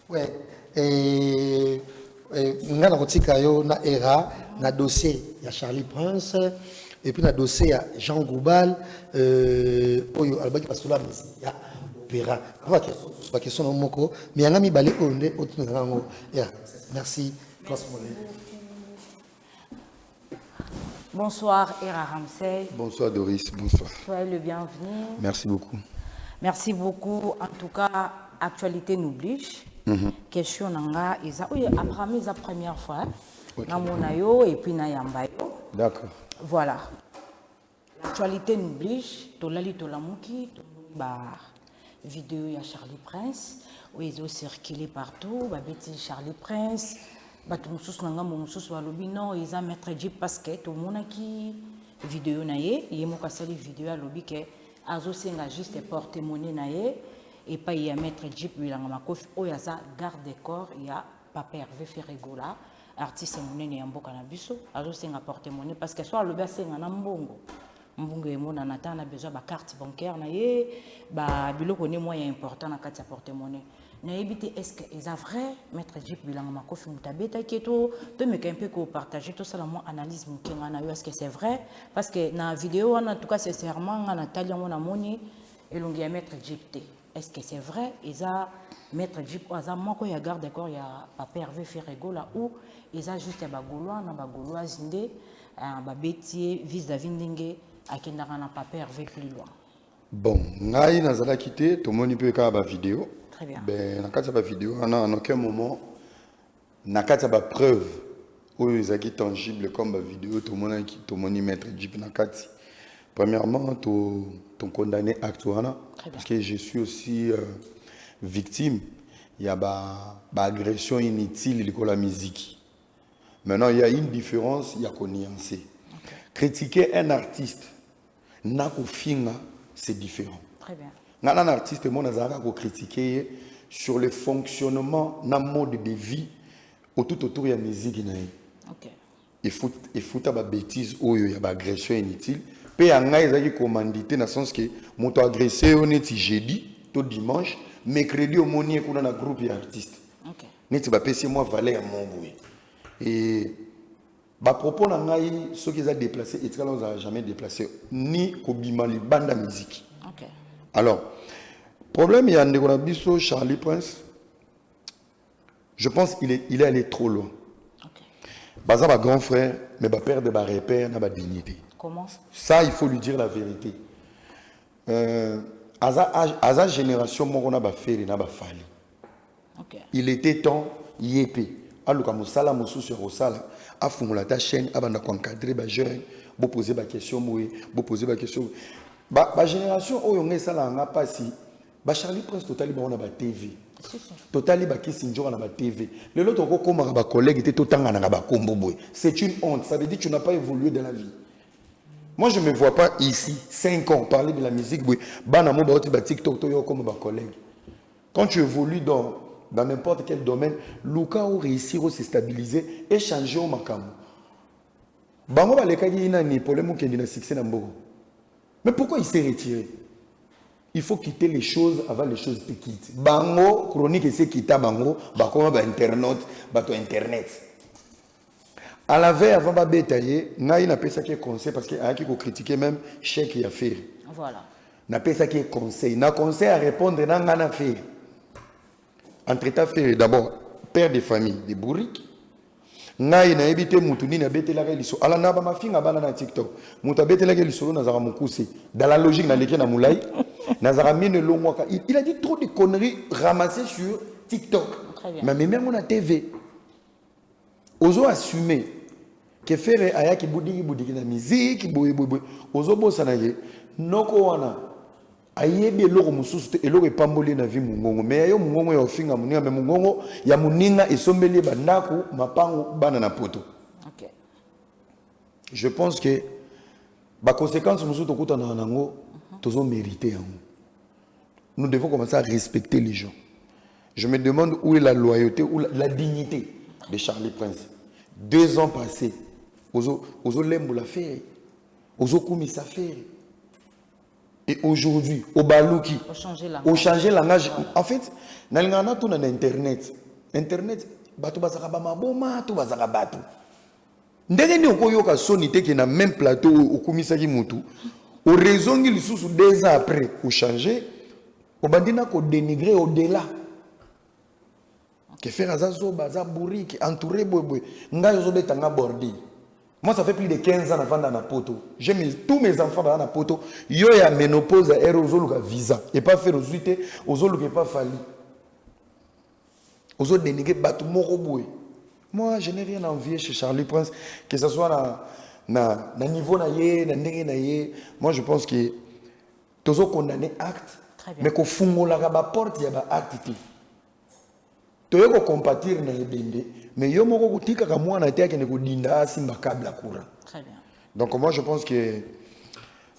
Ouais. Et on a na Era na dossier il y a Charlie Prince et puis na dossier il y a Jean Goubal oyo albaki parce que là il y a opéra pas question non moko mais on a mis balé onde autour de rango merci. Bonsoir Era Ramsès. Bonsoir Doris, bonsoir. Soyez le bienvenu. Merci beaucoup. Merci beaucoup. En tout cas, actualité n'oblige. Question nanga isa oui après la première fois na monayo et puis na yambayo. D'accord. Voilà. L'actualité n'oblige to lali to lamuki ba vidéo ya Charlie Prince où ils ont circulé partout ba beti Charlie Prince ba tout mususu nanga mususu balobi non ils ont mettre Jeep basket au monaki vidéo na ye yemo kasali vidéo ya lobi ke azo senga juste porte-monnaie na ye et pas y a mettre Jeep bilanga makofi oyaza garde des corps il y a Papa Hervé Ferregola artiste monene ya mboka na biso azo senga porte-monnaie parce que soit le ba senga na mbongo emona nata na besoin ba carte bancaire na ye ba biloko ne moyen important na kati ya porte-monnaie est-ce que c'est vrai maître Jeep bilanga makofi mutabeta keto to me un peu ko partager tout ça la mon analyse mukenga na yo est-ce que c'est vrai parce que dans la vidéo en tout cas c'est sincèrement na Natalia on a moni elongi ya maître Jeep te est-ce que c'est vrai eza maître Jeep aza moko ya garde corps ya papa Hervé Ferrego là ou eza juste ba gaulois na ba gauloise ndé ba betier vis-à-vis ndenge akendaka na papa Hervé plus loin. Bon, ngai nazala quitté tout le monde peut ka ba vidéo. Très bien. Ben na ba vidéo en aucun moment na ba preuve où ils sont tangibles comme ba vidéo tout le monde mettre Jeep na kati. Premièrement, ton condamné actuellement parce que je suis aussi victime, il y a ba agression inutile de la musique. Maintenant, il y a une différence, il y a qu'on nuancer. Critiquer un artiste, c'est différent. Très bien. Un artiste, moi, je critiquer sur le fonctionnement, le mode de vie, autour de la musique. Il faut des bêtises, il y a des agressions inutiles. Puis, il y a des commandité dans le sens que mon agressé, on est jeudi, tout dimanche, mercredi, au monier, qu'on a un groupe d'artistes. N'est-ce pas, c'est moi, Valère, mon boué. Et à propos de ceux qui ont déplacé, et on n'a jamais déplacé, ni Kobima, les bandes de musique. Alors, le problème, il y a un Charlie Prince. Je pense qu'il est allé trop loin. Baza, ma grand frère, mais ma père de ma repère, n'a pas dignité. Comment? Ça, il faut lui dire la vérité. À sa génération, moi, on a fait, il n'a pas fallu. Il était temps, il est épais. Alors, musala musu sur osala a fumula ta chaîne abanda ko encadrer ba jeune bo poser ba question moye bo poser ba question ba génération oyo ngesala nga pasi ba Charlie Prince totali ba on a ba TV totali ba kisi njora na ba TV le lot ko koma ba collègue était totanga na ba kombo boy c'est une honte, ça veut dire que tu n'as pas évolué dans la vie. Moi je me vois pas ici 5 ans parler de la musique boy bana mo ba oti ba TikTok to yo comme ba collègue. Quand tu évolues dans n'importe quel domaine, Luka a réussi à se stabiliser et changer au makam. Bango ba lekagi ina ni problème qui est succès na mboko. Mais pourquoi il s'est retiré? Il faut quitter les choses avant les choses te quittent. Bango chronique c'est quitter bango, ba koma ba internet, ba to internet. À la veille avant ba bétailler, na ina pesa qui conseil parce que a qui ko critiquer même chèque y a fait. Voilà. Na pesa qui conseil, na conseil à répondre na ngana fait. Entre-temps, d'abord, père de famille, de bourriques. Ngai na ebite mutu ni na betela ka liso. Ala na ba mafinga bana na TikTok. Mutu betela ka liso na zara mukuse. Dans la logique na leke na moulay, na zara mine longwaka. Il a dit trop de conneries ramassées sur TikTok. Mais même on a TV. Ozo assumer que faire ayaki boudiki na musique boy. Ozo bossa na ye. Noko wana ayebi eloko mususu te eloko epamboli na vie mungongo mais yo mungongo ya ofinga muninga mais mungongo ya muninga esombeli bandako mapango bana na poto. Je pense que ba conséquences mususu tokuta na nango tozo mériter yango. Nous devons commencer à respecter les gens. Je me demande où est la loyauté ou la dignité de Charlie Prince. 2 ans passés ozo lembo la faire ozo kumisa faire. Et aujourd'hui, au Balouki, au changer langage. En fait, dans Internet, batu bazaka ba maboma, tu bazaka batu. Ndenge ni okoyoka sonité qui na même plateau au komisaki mutu. Au raison qu'il sous 2 ans après, au changer, au bandina ko dénigrer au-delà. Que faire azazo baza bourrique entouré boy. Nga yozo betanga bordi. Moi, ça fait plus de 15 ans avant dans la poto. J'ai mis tous mes enfants dans la poto. Yo ya ménopause à aérosol visa. Et pas faire aux utés, aux autres qui pas fallu. Aux autres dénigrer bateau moroboué. Moi, je n'ai rien à envier chez Charlie Prince, que ce soit na niveau na yé, na ndenge na yé. Moi, je pense que tous ont condamné acte, mais qu'au fond la ba porte il y a ba acte. Tu veux compatir na ebende. Mais yo moko kutika ka mwana te akene ko dinda simba kabla courant. Très bien. Donc moi je pense que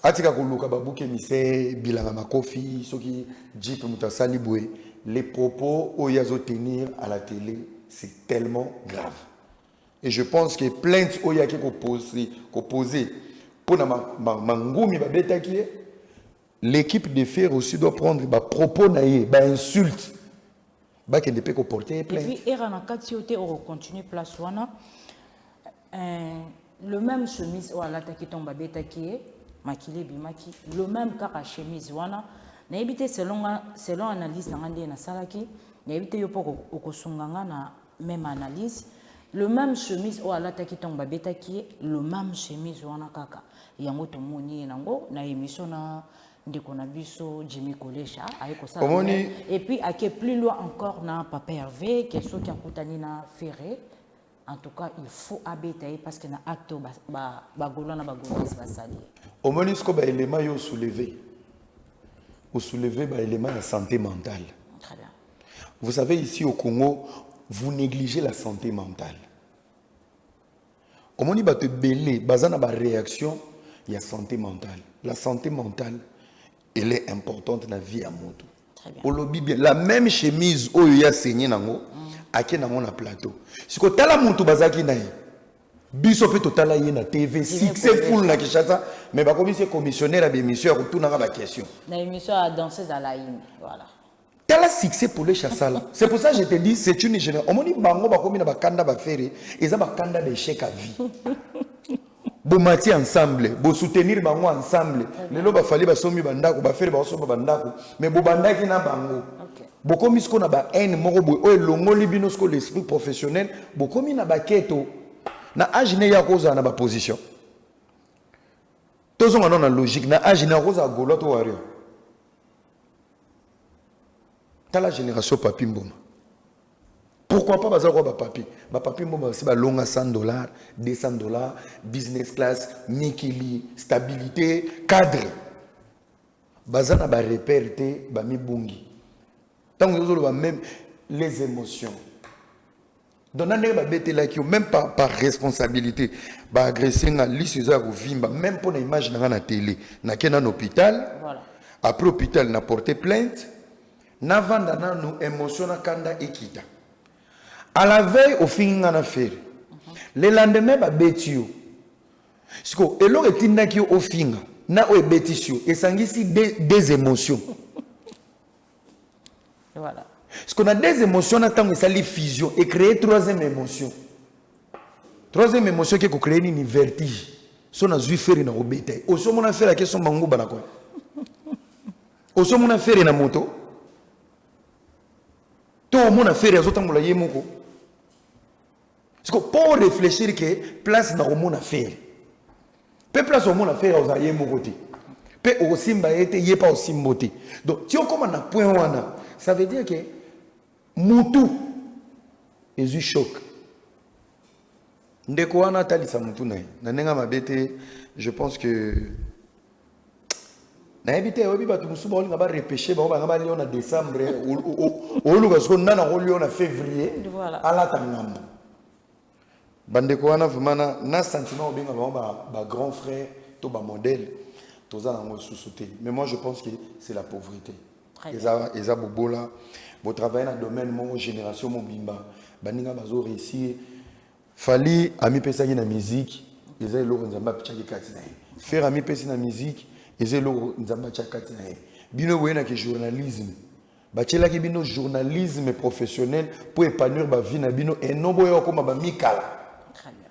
atika kuluka babuke mise bilanga makofi soki Jeep mutasali boué les propos oyazo tenir à la télé c'est tellement grave. Et je pense que plainte oyake ko poser pour na mangumi ba betaki l'équipe de fer aussi doit prendre ba propos naie ba insulte. bakende pe ko porter Et plainte. puis, era na kati yote on continue place wana. Le même chemise ou alata qui tombe betaki makile bimaki, le même kaka chemise wana. Na ebité selon analyse na ngande na salaki, na ebité yo poko okosunganga na même analyse. Le même chemise ou alata qui tombe betaki, le même chemise wana kaka. Yango to moni nango na émission na ndeko na biso Jimmy Kolesha ayeko ça. Et puis à qui plus loin encore na Papa Hervé qui est qui a koutani na ferré. En tout cas, il faut habiter parce que na acte bagolo na bagolo va salir. Au moins ce ba élément yo soulevé. Ou soulever ba élément de santé mentale. Très bien. Vous savez ici au Congo, vous négligez la santé mentale. Au moins ba te belé, bazana ba réaction, il y a santé mentale. La santé mentale, elle est importante dans la vie à moto. Très bien. Au lobby bien, la même chemise où il y a saigné nango, ake na mon plateau. Si ko tala mutu bazaki na yi. Biso pe totala yi na TV, succès full na Kinshasa, mais ba commissaire commissionnaire à l'émission ya tuna ba question. Na émission à danser à la hymne, voilà. Tala succès pour les chassala. C'est pour ça que je te dis c'est une génération. On dit bango ba komi na ba kanda ba faire, eza ba kanda d'échec à vie. Bo mati ensemble, bo soutenir bango ensemble. Lelo ba fali ba somi bandako ba faire ba somi bandako, mais bo bandaki na bango. Bokomi ce qu'on a ba haine moko boy o elongoli bino ce l'esprit professionnel bokomi na ba keto na agine ya koza na ba position tozo ngana na logique na agine koza golo to wario ta la génération papi mboma pourquoi pas baza ko ba papi mboma c'est ba longa $100 $200 business class mikili stabilité cadre baza na ba repère te ba mibungi. Tant que vous avez même les émotions. Donc, même par responsabilité, bah agresser na liseza vimba même pour l'image na la télé, na ken un hôpital. Voilà. Après hôpital na porté plainte, na vanda na nous émotion na kanda ekita. À la veille au fin na faire. Le lendemain ba betio. Siko elo etinda ki au fin na o betisio et sangisi des émotions. Voilà. Parce qu'on a des émotions, on attend que ça les fusion et créer troisième émotion. Troisième émotion qui est créer une vertige. Si on a vu faire une obéité. Au sommet, on a fait la question mango banako. Au sommet, on a fait une moto. Tout le monde a fait les autres on l'a yémoko. Parce que pour réfléchir que place dans le monde a fait. Peu place au monde a fait aux aïe côté. Peu au simba été yé pas au simboté. Donc si on commence à point wana. Ça veut dire que Moutou est du choc. Ndeko wana talisa Moutou na nanenga mabete, je pense que na éviter obi batu musuba oli ngaba repêcher ba ngaba lion en décembre ou luka so nana ko lion en février ala tangam. Bandeko wana vraiment na sentiment obi ngaba ba grand frère to ba modèle toza na ngo sous-souté. Mais moi je pense que c'est la pauvreté. Eza bobola bo travailler dans domaine mon génération mon bimba baninga bazo réussir fali ami pesa na musique eza eloko nzamba pichaki kati na faire ami pesa na musique eza eloko nzamba pichaki kati na bino boyena ke journalisme bachela ki bino journalisme professionnel pour épanouir ba vie na bino et non boyo comme ba mikala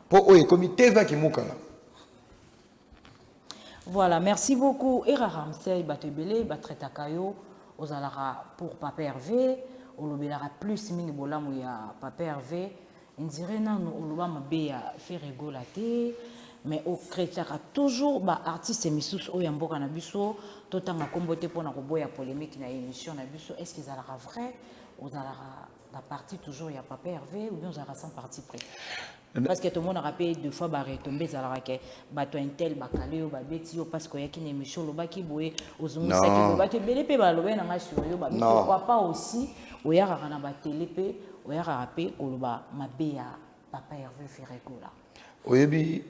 pour o comité va ki mukala. Voilà, merci beaucoup Era Ramsey Batebele Batretakayo aux alara pour Papa Hervé, au lobbylara plus mingi bolamu ya Papa Hervé, on dirait non au lobama be ya fait rigolater, mais au chrétien toujours ba artiste misus o yamboka na biso, totanga kombote pour na koboya polémique na émission na biso, est-ce qu'ils alara vrai, aux alara la partie toujours ya Papa Hervé ou bien aux alara sans partie près. Parce que tout le monde a rappelé deux fois barré tomber à la raquette bateau intel bacaleo babetio parce qu'il y a une émission le baki boué aux zooms ça qui va te belé pe baloé na sur yo ba pourquoi pas aussi au ya rana ba télé pe au ya rappelé au ba mabea Papa Hervé Ferrego là oyebi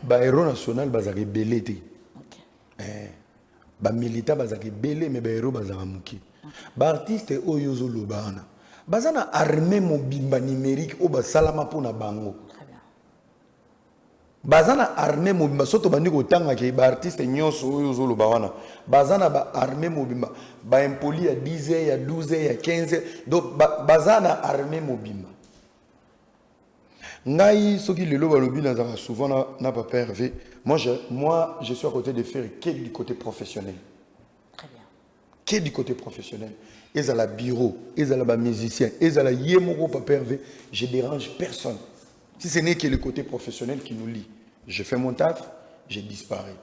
ba héros national bazaki belé té ba militaire bazaki belé mais ba héros bazaka muki ba artiste oyozo lobana bazana armée mobimba numérique o ba salama pona bango. bazana armée mobimba soto bandi kotanga ke ba artiste nyonso oyo zoloba wana bazana ba armée mobimba ba impoli ya 10 ya 12 ya 15 donc bazana armée mobimba ngai soki lelo balobi nazaka souvent na papa Hervé moi je suis à côté de faire que du côté professionnel. Très bien. Que du côté professionnel. Ils ont la bureau, ils ont la musicien, ils ont la yémoro papa Hervé, je dérange personne. Si ce n'est que le côté professionnel qui nous lie. Je fais mon taf, je disparais.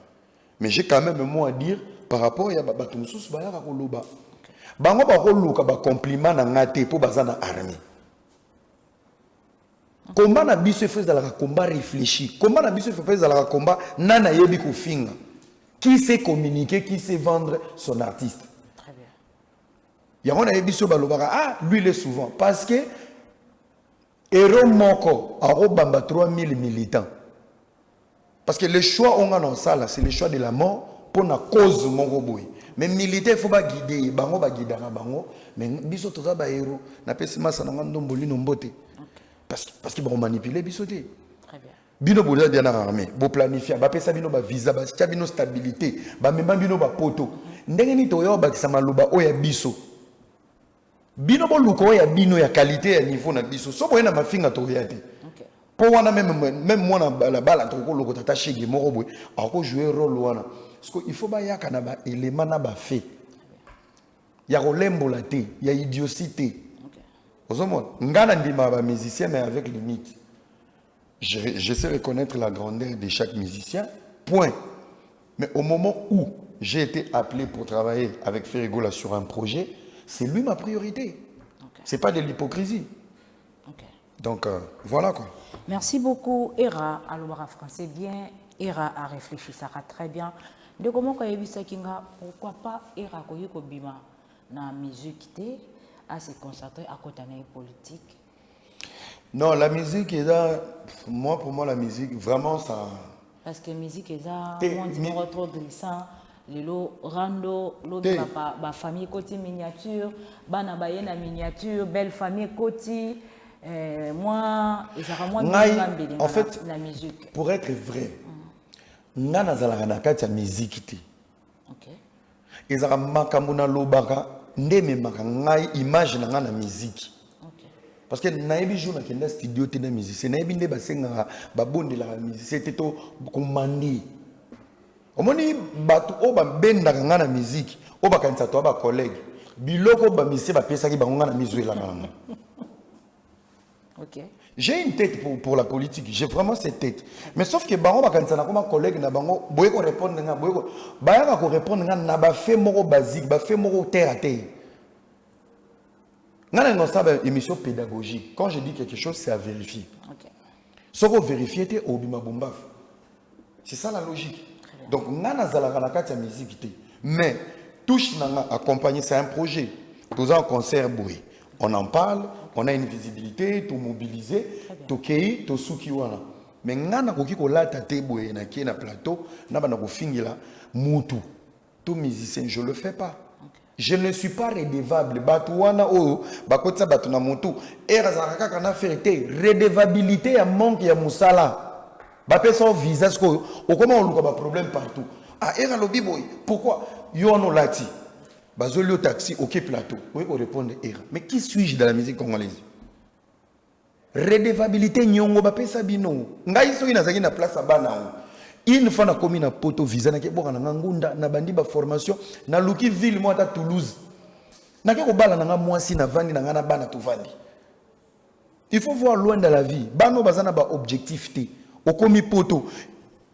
Mais j'ai quand même un mot à dire par rapport à Batumsus Bayara Koloba. Bango Bakoluka ba compliment na ngate pour bazana armée. Combat na biso fait dans la combat réfléchi. Combat na biso fait dans la combat nana yebi ko finga. Qui sait communiquer, qui sait vendre son artiste. Très bien. Yango na yebi so balobaka ah lui il est souvent parce que Héros Moko a robamba 3000 militants. Parce que le choix on a dans ça là, c'est le choix de la mort pour la cause Moko boy. Mais militaire faut pas guider, bango ba guider na bango, mais biso toza ba héros na pesima sa na ndomboli nombote. Parce qu'ils vont manipuler biso te. Très bien. Bino boza bien armé, bo planifier, ba pesa bino ba visa, ba tia bino stabilité, ba memba bino ba poto. Ndenge ni to yo ba kisama loba oya biso. Bino bo luko ya bino ya qualité ya niveau na biso. So boyena mafinga to yate. OK. Pour wana même moi na la balle to ko loko tata shigi moko boy, ako jouer rôle wana. Parce que il faut ba yaka na ba élément na ba fait. Ya kolembola te, ya idiocité. Ngana ndima ba musicien mais avec limite. Je sais reconnaître la grandeur de chaque musicien. Point. Mais au moment où j'ai été appelé pour travailler avec Ferrigola sur un projet, c'est lui ma priorité. Okay. C'est pas de l'hypocrisie. Okay. Donc voilà quoi. Merci beaucoup Era alors français bien. Era a réfléchi ça va très bien. De comment quand il ça kinga pourquoi pas Era ko yiko bima na musique té à se concentrer à côté de la politique? Non, la musique est là. Moi, pour moi, la musique, vraiment, ça. Parce que la musique est là. On dit qu'on retrouve glissant. Le rando, la famille côté miniature, bana bayena miniature, belle famille côté. Moi, en fait, la musique. pour être vrai, nana zalaka na kati ya musique te. OK. Ezaka makamuna lobaka. Ndeme maka ngai image na nga na musique. OK. Parce que naebi jour na kenda studio te na musique, naebi nde basenga ba bondela la musique, c'était to komandi. Omoni batu o ba benda nga na musique, o ba kanisa to ba collègue. Biloko ba mise ba pesa ki ba nga na mizuela nga. OK. J'ai une tête pour la politique, j'ai vraiment cette tête. Mais sauf que bango ba kanisa na koma collègue na bango boye ko répondre nga boye ko ba ko répondre nga na ba fait moko basique, ba fait moko terre à terre. Ngana non ça émission pédagogique. Quand je dis quelque chose, c'est à vérifier. OK. Ce qu'on vérifie était au bima bombaf. C'est ça la logique. Donc ngana zala na kati ya musique té. Mais touche nanga accompagner c'est un projet. Tous en concert boy. On en parle, on a une visibilité, tout mobiliser, tout kei, tout soukiwana. Mais ngana koki ko lata te boy na ki na plateau, na bana ko fingila mutu. Tout musicien, je le fais pas. Je ne suis pas redevable. Batouana o bakotsa batuna mutu. Era zakaka kana ferité, redevabilité ya manque ya musala. Bapé son visage ko o comment on luka ba problème partout. Ah era lobi boy, pourquoi yo no lati? Bazolio taxi, ok plateau. Oui, on répond era. Mais qui suis-je dans la musique congolaise? Redevabilité nyongo ba pesa bino. Ngai so ina zaki na place abana. Une fois na commis na poto visa na ke boka na ngunda na bandi ba formation na luki ville moi ta Toulouse. Na ke ko bala na nga mwasi na vandi na nga na bana to vandi. Il faut voir loin dans la vie. Bano bazana ba objectivité. Au commis poto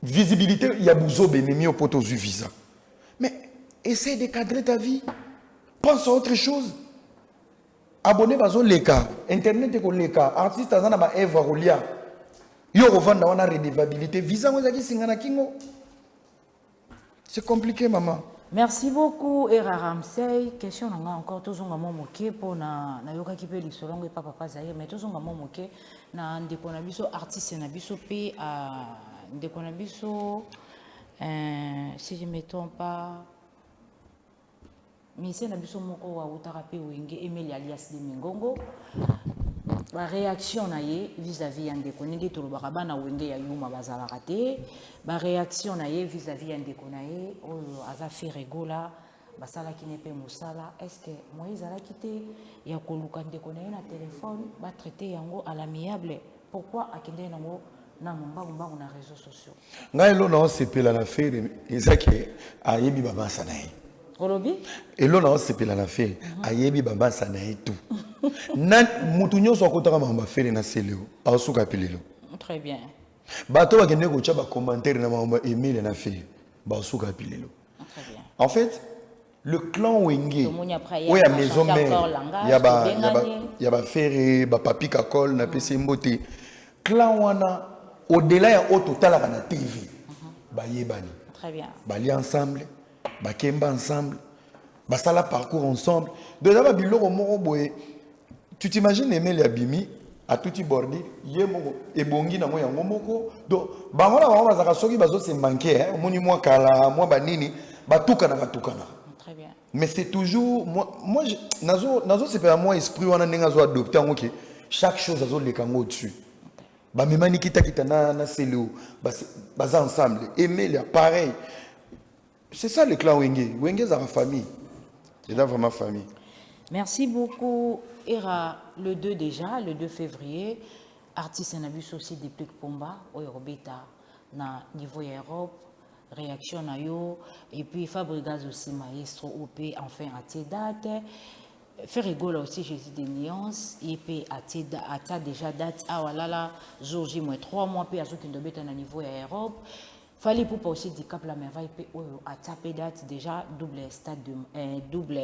visibilité il y a bouzo benemi au poto zu visa. Mais essaie de cadrer ta vie. Pense à autre chose. Abonné bazo leka, internet ko leka, artiste azana ba œuvre rolia. Yo revendre wana redevabilité, visa ngozaki singana kingo. C'est compliqué maman. Merci beaucoup Era Ramsey. Question nanga encore tozonga momoke pona na yoka ki pe lisolongo e papa zaire mais tozonga momoke na ndeko na biso artiste na biso pe a ndeko na biso si je ne me trompe pas mais c'est na biso moko wa utara pe wenge Emeli alias de Mingongo La réaction vis-à-vis de Ndeko tout le barabana wenge ya yuma bazala raté. La réaction vis-à-vis de Ndeko aza fait rigola basala qui n'est pas moussala. Est-ce que Moïse a quitté ya koluka Ndeko na téléphone ba traiter yango à l'amiable? Pourquoi akende yango na mba na réseaux sociaux? Ngai lo na sepela na fere ezaki ayebi baba sanayi. Olobi? Et là, on s'est payé la fête. Ayebi baba sana et tout. Nan mutunyo so kotaka mamba fere na seleo. Asuka pilelo. Très bien. Bato wa kende ko chaba commentaire na mamba email na fere. Ba asuka pilelo. Très bien. En fait, le clan Wenge. Oui, à maison mère. Il y a ba fere, ba papi kakol na pese mbote. Clan wana au-delà ya auto talaka na TV. Ba yebani. Très bien. Ba li ensemble. Bakemba ensemble, basala parcours ensemble. Déjà biloko moko boye. Tu t'imagines Emile Abimi à touti bordi, yemo ebongi na mo yango moko. Donc bango na bango bazaka soki bazo se manquer hein, moni moi kala, moi banini, batuka na. Très bien. Mais c'est toujours moi nazo c'est pas moi esprit wana ninga zo adopter ngo ke chaque chose azo le kango dessus. Ba memani kita na selo, baza ensemble. Emile pareil. C'est ça le clan Wenge. Wenge c'est la famille. C'est vraiment famille. Merci beaucoup. Era le 2 déjà, le 2 février, artiste Nabus aussi déplique Pomba au Robeta na niveau Europe, réaction na yo et puis Fabregas aussi maestro OP enfin à tes dates. Faire rigoler aussi Jésus des nuances et puis à tes déjà date ah voilà là jour J moins 3 mois puis à ceux qui doivent être na niveau Europe. Fallait pour pas aussi du cap la merveille à taper date déjà double stade de double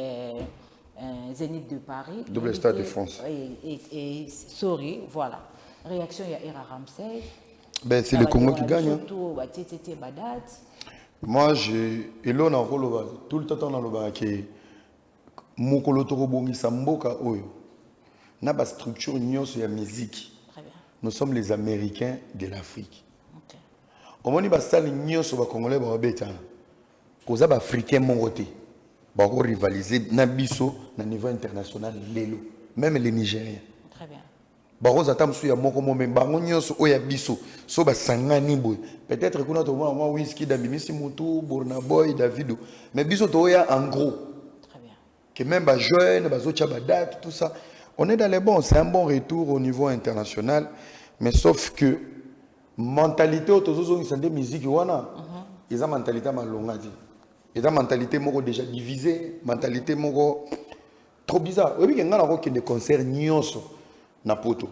Zénith de Paris double stade de France et sorry voilà réaction il y a Era Ramsey ben c'est le Congo qui gagne surtout moi j'ai elo na rolo tout le temps dans le bas que mokolo to bongi samboka oyo na ba structure nyonso ya musique. Très bien. Nous sommes les Américains de l'Afrique. Au moment où les Nyonso ba Congolais ba beta, koza ba Africain mongoté, ba ko rivaliser na biso na niveau international lelo, même les Nigériens. Très bien. Ba ko zatam su ya moko momé ba Nyonso oya biso, so ba sangani boy. Peut-être qu'on a to moi whisky d'Abimisi Mutu, Burna Boy, Davido, mais biso to oya en gros. Très bien. Que même ba jeune, ba zo ba date tout ça. On est dans les bons, c'est un bon retour au niveau international, mais sauf que mentalité autour de la musique wana ils ont mentalité malonga dit ils ont mentalité moko déjà divisée mentalité moko trop bizarre oui que ngana ko des concerts nyonso na poto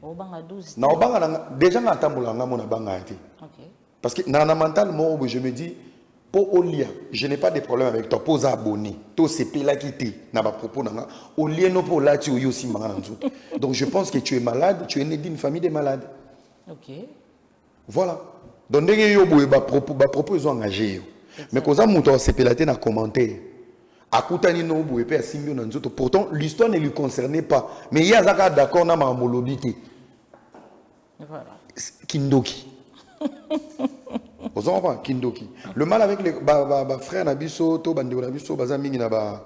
obanga 12 na obanga déjà na tambola nga mona banga été OK parce que na mental moi je me dis pour Olia je n'ai pas de problème avec toi pose abonné to CP là quitter na ba propos nga Olia no pour là tu aussi manga nzoto donc je pense que tu es malade tu es né d'une famille de malades. OK. Voilà. Donc, dès que vous propos, ils ont engagé. Mais quand vous avez fait un commentaire, pourtant, l'histoire ne lui concernait pas. Mais il y a un d'accord dans ma molobité. Voilà. Kindoki. Vous comprenez Kindoki. Le mal avec les frères Nabiso, Tobandi Nabiso, Bazaming na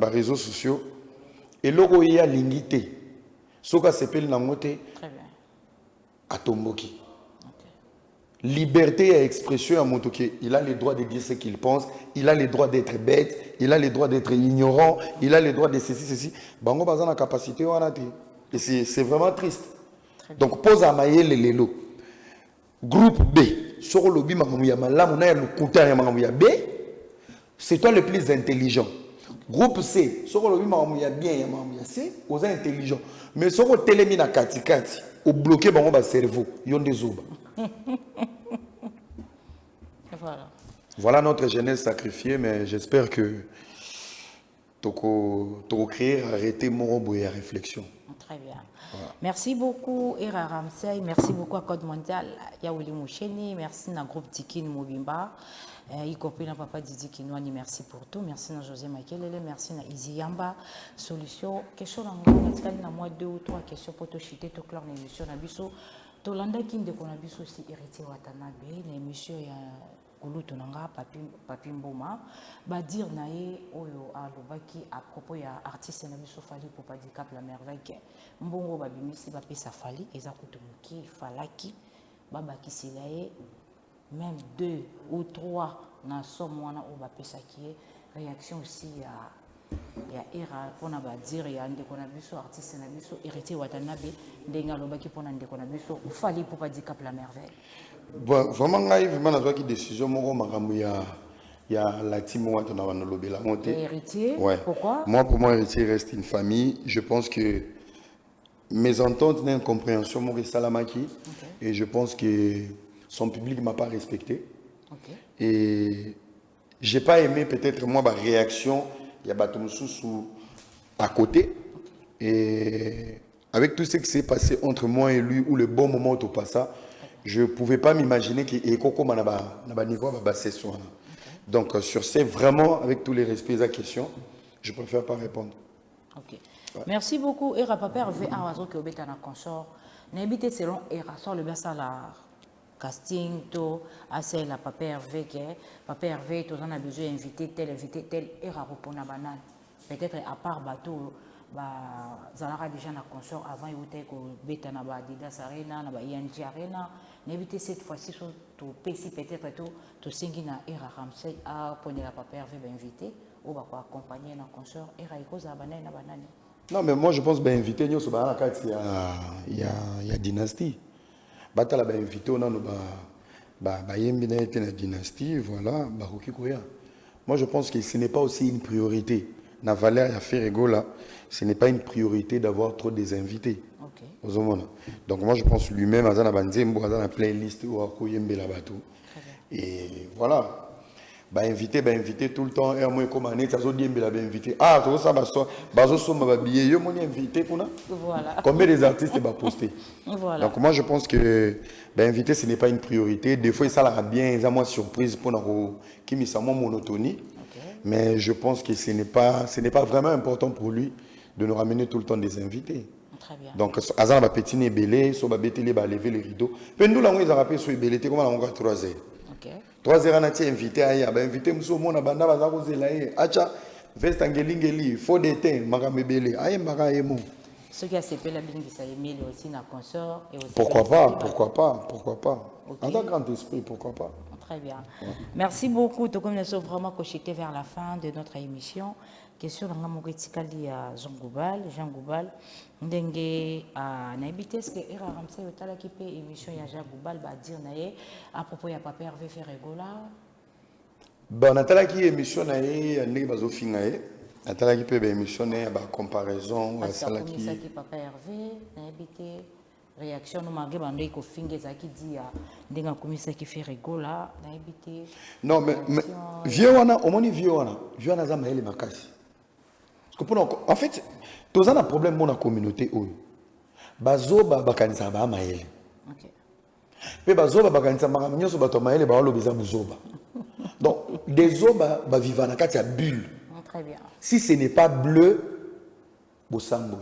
réseaux sociaux. Et logo il y a l'ingité. Soka s'appelle Nangote. Très bien. Atomboki. Liberté et expression à Motoké. Il a le droit de dire ce qu'il pense. Il a le droit d'être bête. Il a le droit d'être ignorant. Il a le droit de ceci. Bango bazan la capacité on a. Et c'est vraiment triste. Donc pose à mailler les lélo. Groupe B. Sur le lobby B. C'est toi le plus intelligent. Groupe C. Sur le lobby bien C. Aux intelligents. Mais sur le télémi na kati kati. Au bloqué bango ba cerveau. Yon des oba. Voilà. Voilà notre jeunesse sacrifiée, mais j'espère que Toko créer arrêter mon et réflexion. Très bien. Voilà. Merci beaucoup Era Ramsey, merci beaucoup à Code Mondial, Yaouli Moucheni, merci à groupe Tikin Mobimba, y compris à Papa Didi Kinouani, merci pour tout, merci à José Makelele, merci à Izi Yamba, solution, question dans moi 2 ou 3 questions pour te chiter, te clore l'émission, Nabiso. Tolanda Kinde Konabiso aussi héritier Watanabe, l'émission kulutu nanga papi mboma ba dire nae oyo alobaki à propos ya artiste na biso Fally Ipupa di Cap la merveille ke mbongo ba bimisi ba pesa Fally eza kutumuki falaki babakisela ye même 2 ou 3 na somme wana o ba pesa ki réaction aussi ya era pona ba dire ya ndeko na biso artiste na biso héritier Watanabe ndenga lobaki pona ndeko na biso Fally Ipupa di Cap la merveille. Bon, vraiment ngai vraiment nazwaki décision moko makambo ya la team watu na wana lobela monte. Héritier, ouais. Pourquoi? Moi pour moi héritier reste une famille, je pense que mes ententes d'incompréhension m'ont salamaki et je pense que son public m'a pas respecté. Et j'ai pas aimé peut-être moi ma réaction il y a Batumsusu à côté et avec tout ce qui s'est passé entre moi et lui ou le bon moment au passage, je pouvais pas m'imaginer que Koko na niveau va basser sur. Donc sur ce vraiment avec tous les respects à la question, je préfère pas répondre. OK. Ouais. Merci beaucoup Era Papa Hervé Awazo que obeta na consort. N'habite selon Era sur le basa la casting to assez la Papa Hervé que Papa Hervé tous on a besoin d'inviter tel Era repona banane. Peut-être à part bateau ba zalara déjà na consort avant yote ko beta na ba Adidas Arena na ba ING Arena. N'habite cette fois-ci sur to PC peut-être to singi na Era Ramsey a pone la Papa Hervé ba invité ou ba ko accompagner na consort Era ikoza banane na banane. Non, mais moi je pense que invité nous il y a dynastie. Batala ba invité on a no ba yembi na été na dynastie voilà ba koya. Moi je pense que ce n'est pas aussi une priorité. Na valeur à faire là, ce n'est pas une priorité d'avoir trop des invités. OK. Donc moi je pense lui-même azana banzembo azana playlist ou akoyembe la bateau. Et voilà. Invité tout le temps et moi comme année ça zo diembe la invité ah tout ça bazo so ma billet yo moni invité kuna voilà combien des artistes va poster voilà. Donc moi je pense que invité ce n'est pas une priorité des fois ça la bien ça moi surprise pour qui me ça monotonie mais je pense que ce n'est pas vraiment important pour lui de nous ramener tout le temps des invités. Très bien. Donc azana ba petit né belé so ba beteli ba lever les rideaux pendou la ils a rappelé so belé comment on va 3 heures. OK. 3 heures, on a invité à invité Mousso Mona Banda Bazakuzela. Acha, Vestangelingeli, faut des thèmes, Magamebele, Aïe Maraemo. Ce qui a séparé la bingue, ça est mis aussi dans le consort. Pourquoi pas. En tant grand esprit, pourquoi pas. Très bien. Ouais. Merci beaucoup. Tout comme nous sommes vraiment cochetés vers la fin de notre émission. Question dans mon criticali à Jean Goubal. Ndenge à n'habiter ce que era ramsey otala qui peut émission ya Jean Goubal va dire naé à propos ya Papa Hervé Ferregola. Bon natala qui émission naé ndenge bazo fingaé. Natala qui peut émission naé ba comparaison à cela qui Papa Hervé n'habiter réaction nous malgré bandé ko finge za qui dit ndenga komisa qui Ferregola n'habiter. Non mais vieux wana omoni vieux wana za maele makasi. En fait, tous un problème dans la communauté. Bazoba bakanisa ba maele. OK. Mais bazoba bakanisa makamnyo so bato maele ba lobiza muzoba. Donc des zoba ba vivana kati ya bulle. Très bien. Si ce n'est pas bleu, bosambo.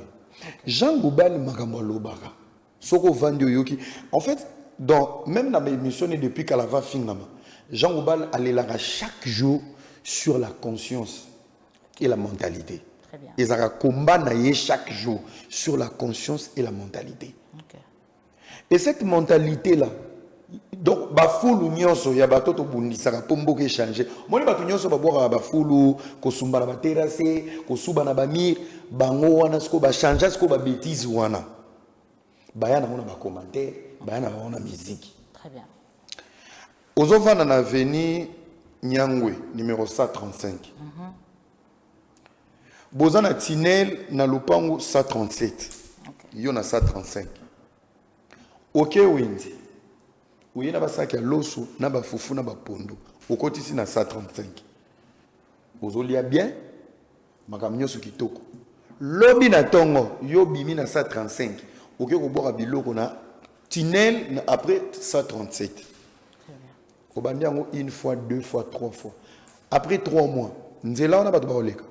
Jean Goubal makambo lobaka. Soko vandi yoki. En fait, même dans mes émissions depuis qu'elle va finir, Jean Goubal allait là chaque jour sur la conscience et la mentalité. Ils ont un combat chaque jour sur la conscience et la mentalité. Okay. Et cette mentalité-là, donc, bafoulou nyonso ya batoto bundisaka pombo ke changer. Moni batu nyonso babwaka bafoulou, kosumba na baterase, kosuba na bamir, bango wana sko ba changer sko ba bêtise wana. Bayana wana ba commentaire, bayana wana musique. Très bien. Ozovana na avenue Nyangwe numéro 135. Bozana Tinel na Lupango 137. Okay. Yo na 135. Ok Wendy. Ouye na basaki ya loso na bafufu na bapondo. Okotisi na 135. Ozolia bien. Makamnyo su kitoko. Lobi na tongo yo bimi na 135. Ok ko boka biloko na Tinel na après 137. Très bien. Obandi yango une fois, 2 fois, 3 fois. Après 3 mois, nzela on a bato ba oleka.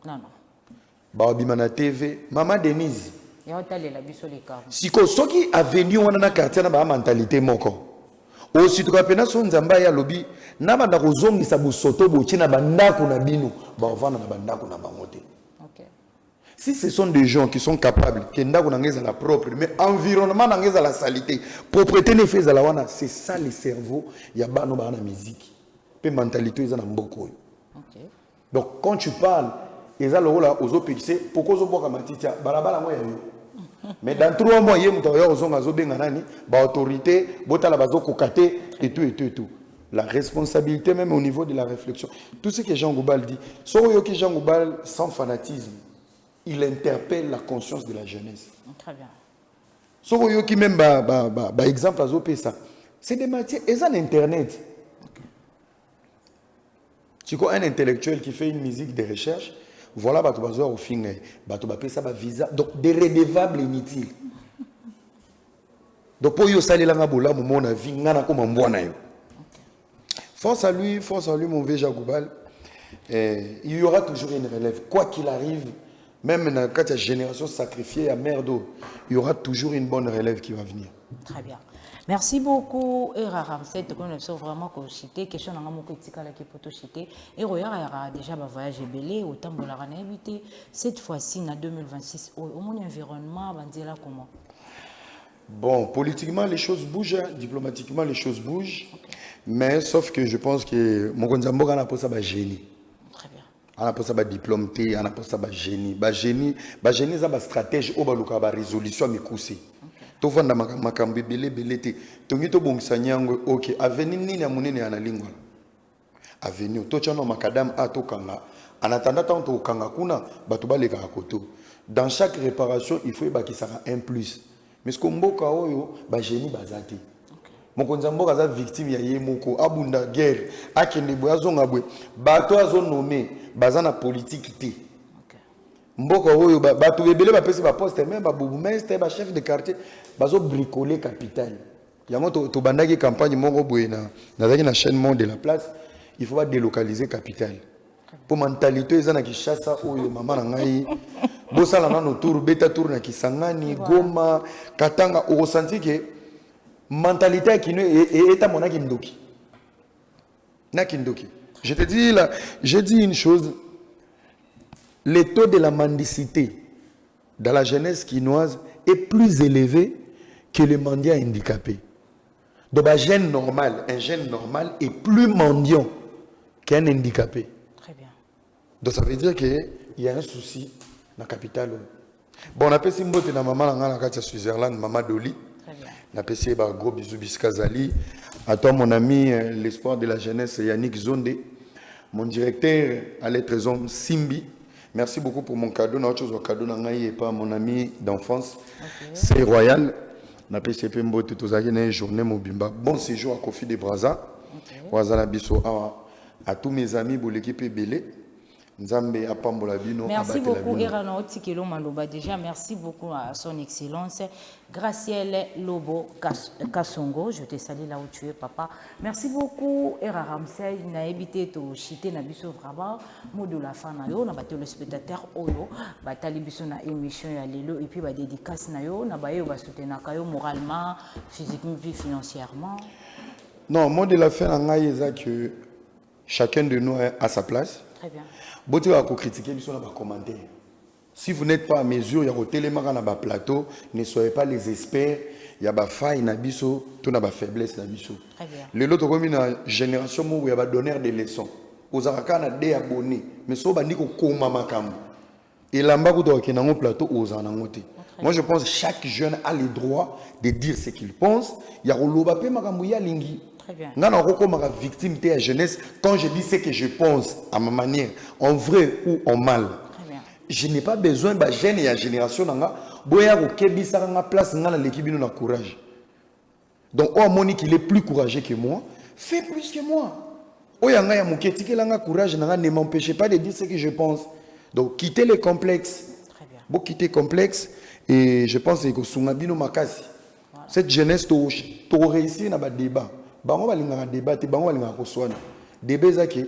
Non. Babima na TV, Maman Denise. Ya otale la biso le cas. Siko soki avenue wana na quartier na ba mentalité moko. Aussi to kapena so nzamba ya lobi na banda kozongisa bosoto bochi na bandako na bino ba vana na bandako na bango te. OK. Si ce sont des gens qui sont capables que ndako na ngeza la propre mais environnement na ngeza la saleté propreté ne fait la wana c'est ça le cerveau ya bano ba na musique pe mentalité eza na mboko. OK. Donc quand tu parles eza lo la ozo pixé pourquoi ozo boka matitia balabala mo ya yo. Mais dans 3 mois, il y a une autorité, et tout. La responsabilité même au niveau de la réflexion. Tout ce que Jean Goubal dit, Jean Goubal, sans fanatisme, il interpelle la conscience de la jeunesse. Très bien. Qui même exemple ça. C'est des matières, et ça Internet. Tu vois un intellectuel qui fait une musique de recherche, voilà, au fin, ça va visa, donc des redevables inutiles. Donc pour yo sali langa bola mon avis ngana comme mbwana yo. Force à lui mon Jean Goubal. Il y aura toujours une relève quoi qu'il arrive, même dans la génération sacrifiée à merdo, il y aura toujours une bonne relève qui va venir. Très bien. Merci beaucoup Era Ramsey de connaître vraiment que cité question na ngamo kritika la poto cité et roya déjà ba voyage belé autant de la évité cette fois-ci en 2026 au mon environnement bandela comment. Bon, politiquement les choses bougent, diplomatiquement les choses bougent. Okay. Mais sauf que je pense que mon Gonzambo a pas ça ba génie. Très bien. On a pas ça ba diplômeté, on a pas ça ba génie. Ba génie ça ba stratège au baluka ba résolution mi koussi. To vanda makambi belé te tongito bongisa nyango OK avenir nini ya munene ya na lingwa avenir to chano makadam ato kanga en attendant tant to kanga kuna batu baleka koto dans chaque réparation il faut ba kisaka un plus mais ce mboka oyo ba génie bazati mokonza mboka za victime ya yemoko abunda guerre akende boyazonga bwe bato azo nommé bazana politique te. Mboka oyo bato bebele ba pesi ba poste même ba bourgmestre ba chef de quartier bazo bricoler capitale yango to bandaki campagne moko boye na chaîne monde de la place il faut pas délocaliser capitale pour mentalité eza na Kinshasa oyo mama na ngai bosala na tour beta tour na Kisangani Goma Katanga au ressenti que mentalité qui est à mon akindoki na kindoki je te dis là j'ai dit une chose. Le taux de la mendicité dans la jeunesse quinoise est plus élevé que les mendiants handicapés. Donc un jeune normal est plus mendiant qu'un handicapé. Très bien. Donc ça veut dire qu'il y a un souci dans la capitale. Bon, on a passé une botte dans maman dans Switzerland, maman Doli. Très bien. On a passé un gros bisou Biskazali. À toi mon ami, l'espoir de la jeunesse Yannick Zonde, mon directeur à l'être Simbi. Merci beaucoup pour mon cadeau. Notre chose au cadeau et pas mon ami d'enfance. Okay. C'est Royal. Na PCP Mbote tozaki na journée mobimba. Bon séjour à Kofi de Braza. Wazana biso à tous mes amis pour l'équipe Belé. Nzambe apambola bino. Merci beaucoup Erano Tikelo Maloba. Déjà merci beaucoup à son excellence Gracielle Lobo Kasongo. Je te salue là où tu es papa. Merci beaucoup Era Ramsey na évité to chité na biso vraiment mot de la fin na yo na ba téléspectateur oyo ba tali biso na émission ya lelo et puis ba dédicace na yo na ba yo ba soutenir kayo moralement, physiquement puis financièrement. Non, mot de la fin na ngai que chacun de nous a sa place. Très bien. Boté va critiquer biso na ba commentaire. Si vous n'êtes pas à mesure, il y a au télémara na ba plateau, ne soyez pas les experts, il y a ba faille na biso, tout na ba faiblesse na biso. Très bien. Le lot comme une génération où il y a ba donner des leçons. Aux araka na des abonnés, mais so bandi ko koma makambo. Et lamba ko to kenango plateau aux anangote. Moi je pense que chaque jeune a le droit de dire ce qu'il pense, il y a roloba pe makambo ya lingi. Très bien. Nana roko ma victime de la jeunesse quand je dis ce que je pense à ma manière, en vrai ou en mal. Je n'ai pas besoin de jeune et la génération nanga boya ko kebisa nga place nga na l'équipe na courage. Donc oh moni qu'il est plus courageux que moi, fais plus que moi. Oh yanga ya muketi ke langa courage nanga ne m'empêchez pas de dire ce que je pense. Donc quittez les complexes. Très bien. Bon quitter complexe et je pense que sungabino makasi. Cette jeunesse to réussir na ba débat. Bango balinga débat te bango balinga ko swana. Débat zaki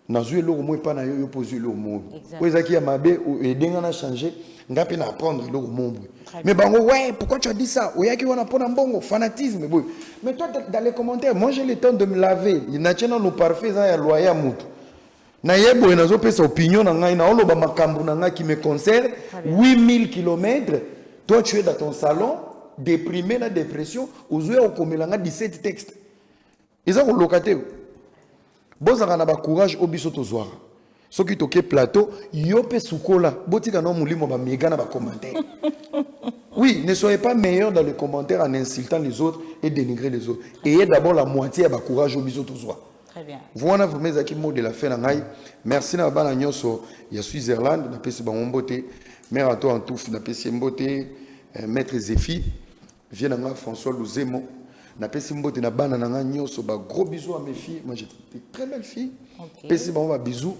nazui le moins pas na yo poser le mot Exact. oezaki ya mabe et denga na changer ngapi na apprendre le mot mais bango ouais pourquoi tu as dit ça oyaki wana pona mbongo fanatisme boy mais toi dans les commentaires moi j'ai le temps de me laver na tchena no parfait za ya loya mutu na yebo nazo pesa opinion na ngai na oloba makambu na ngai qui me concerne 8000 km toi tu es dans ton salon déprimé la dépression ozwe okomelanga 17 textes eza ko lokater bozanga na ba courage obiso tozwara soki toke plateau yo pe sukola botika no mulimo ba mega na ba commentaires. Oui, ne soyez pas meilleur dans les commentaires en insultant les autres et dénigrer les autres. Ayez d'abord la moitié à ba courage obiso tozwa. Très bien. Voilà vous mes aki mot de la fin na ngai. Merci na bana nyonso ya Switzerland na pesi ba mbote. Mère à toi en tout na pesi mbote maître Zéfi vient na François Luzemo. Na pesi mbote na bana na nga nyonso ba gros bisous à mes filles. Moi j'étais des très belles filles. OK. Pesi ba bisous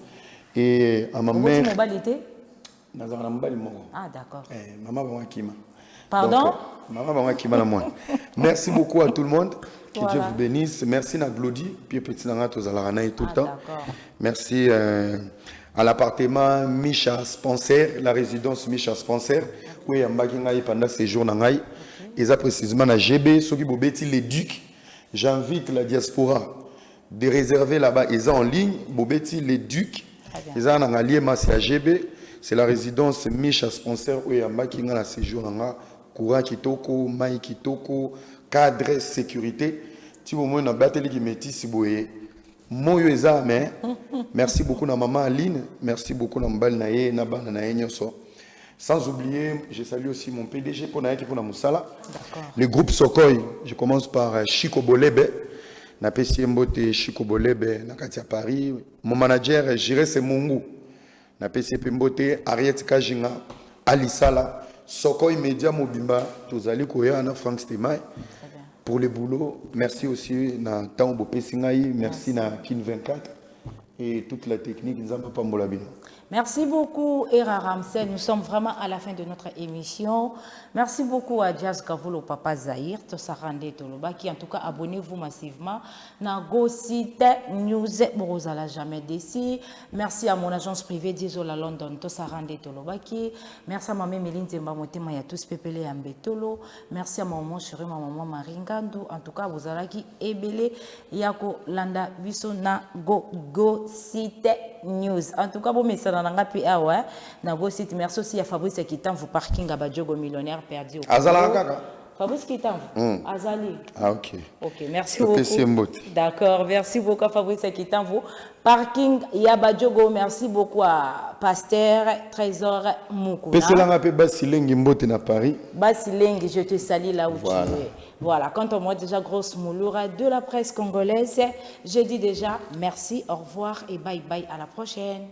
et à ma mère. Votre mobilité? Nazara mbali moko. Ah d'accord. Maman ba kima. Pardon? Donc, maman ba kima na moi. Merci beaucoup à tout le monde. Que Voilà. Dieu vous bénisse. Merci à Glody, puis petit nanga tozalana tout le temps. D'accord. Merci à l'appartement Micha Spencer, la résidence Micha Spencer, où il y a pendant ces jours nangai. Et ça précisément à GB, ceux qui bobeti les ducs. J'invite la diaspora de réserver là-bas. Ils sont en ligne, bobeti les ducs. Ils sont en allié, c'est à GB. C'est la résidence Micha Spencer où il y a séjour nanga. Courant kitoko, maï kitoko, cadre, sécurité. Si vous avez un batterie qui met ici, Moyo eza mais merci beaucoup à maman Aline, merci beaucoup à Mbal Naye, Nabana Naye Nyoso. Sans oublier, je salue aussi mon PDG pour Naye qui pour Moussala. Le groupe Sokoy, je commence par Chico Bolebe. Na pesi mbote Chico Bolebe na kati ya Paris. Mon manager Jire Semungu. Na pesi mbote Ariette Kajinga, Alisala, Sokoy Media Mobimba, tozali koya na Frank Stemay. Pour le boulot, merci aussi à Tambo Pessingaï, merci à Kin 24 et toute la technique. Merci beaucoup, Era Ramsey. Nous sommes vraiment à la fin de notre émission. Merci beaucoup à Jazz Kavolo, Papa Zahir, Tosarande Toloba, qui en tout cas abonnez-vous massivement. Nago Site News, Borozala jamais d'ici. Merci à mon agence privée d'Isola London, Tosarande Toloba, qui. Merci à ma mère Méline Zembamotema, ya tous Pepele Ambetolo. Merci à ma maman chérie, ma maman Maringando. En tout cas, vous allez qui Ebele, Yako Landa, Biso, na Go Site News. En tout cas, bon message dans la puis ah ouais, na Go Site. Merci aussi à Fabrice Kitan, vous parking à Badjogo millionnaire perdu. Azala kaka. Fabrice Kitan, Azali. Ah ok. Ok, merci beaucoup. D'accord, merci beaucoup à Fabrice Kitan, vous parking Yabadjogo. Merci beaucoup à Pasteur Trésor Moukouna. Pesselanga pe Basilengi Mbote na Paris. Basilengi, je te salue là où tu es. Voilà, quant à moi, déjà, grosse mouloura de la presse congolaise, je dis déjà merci, au revoir et bye bye, à la prochaine.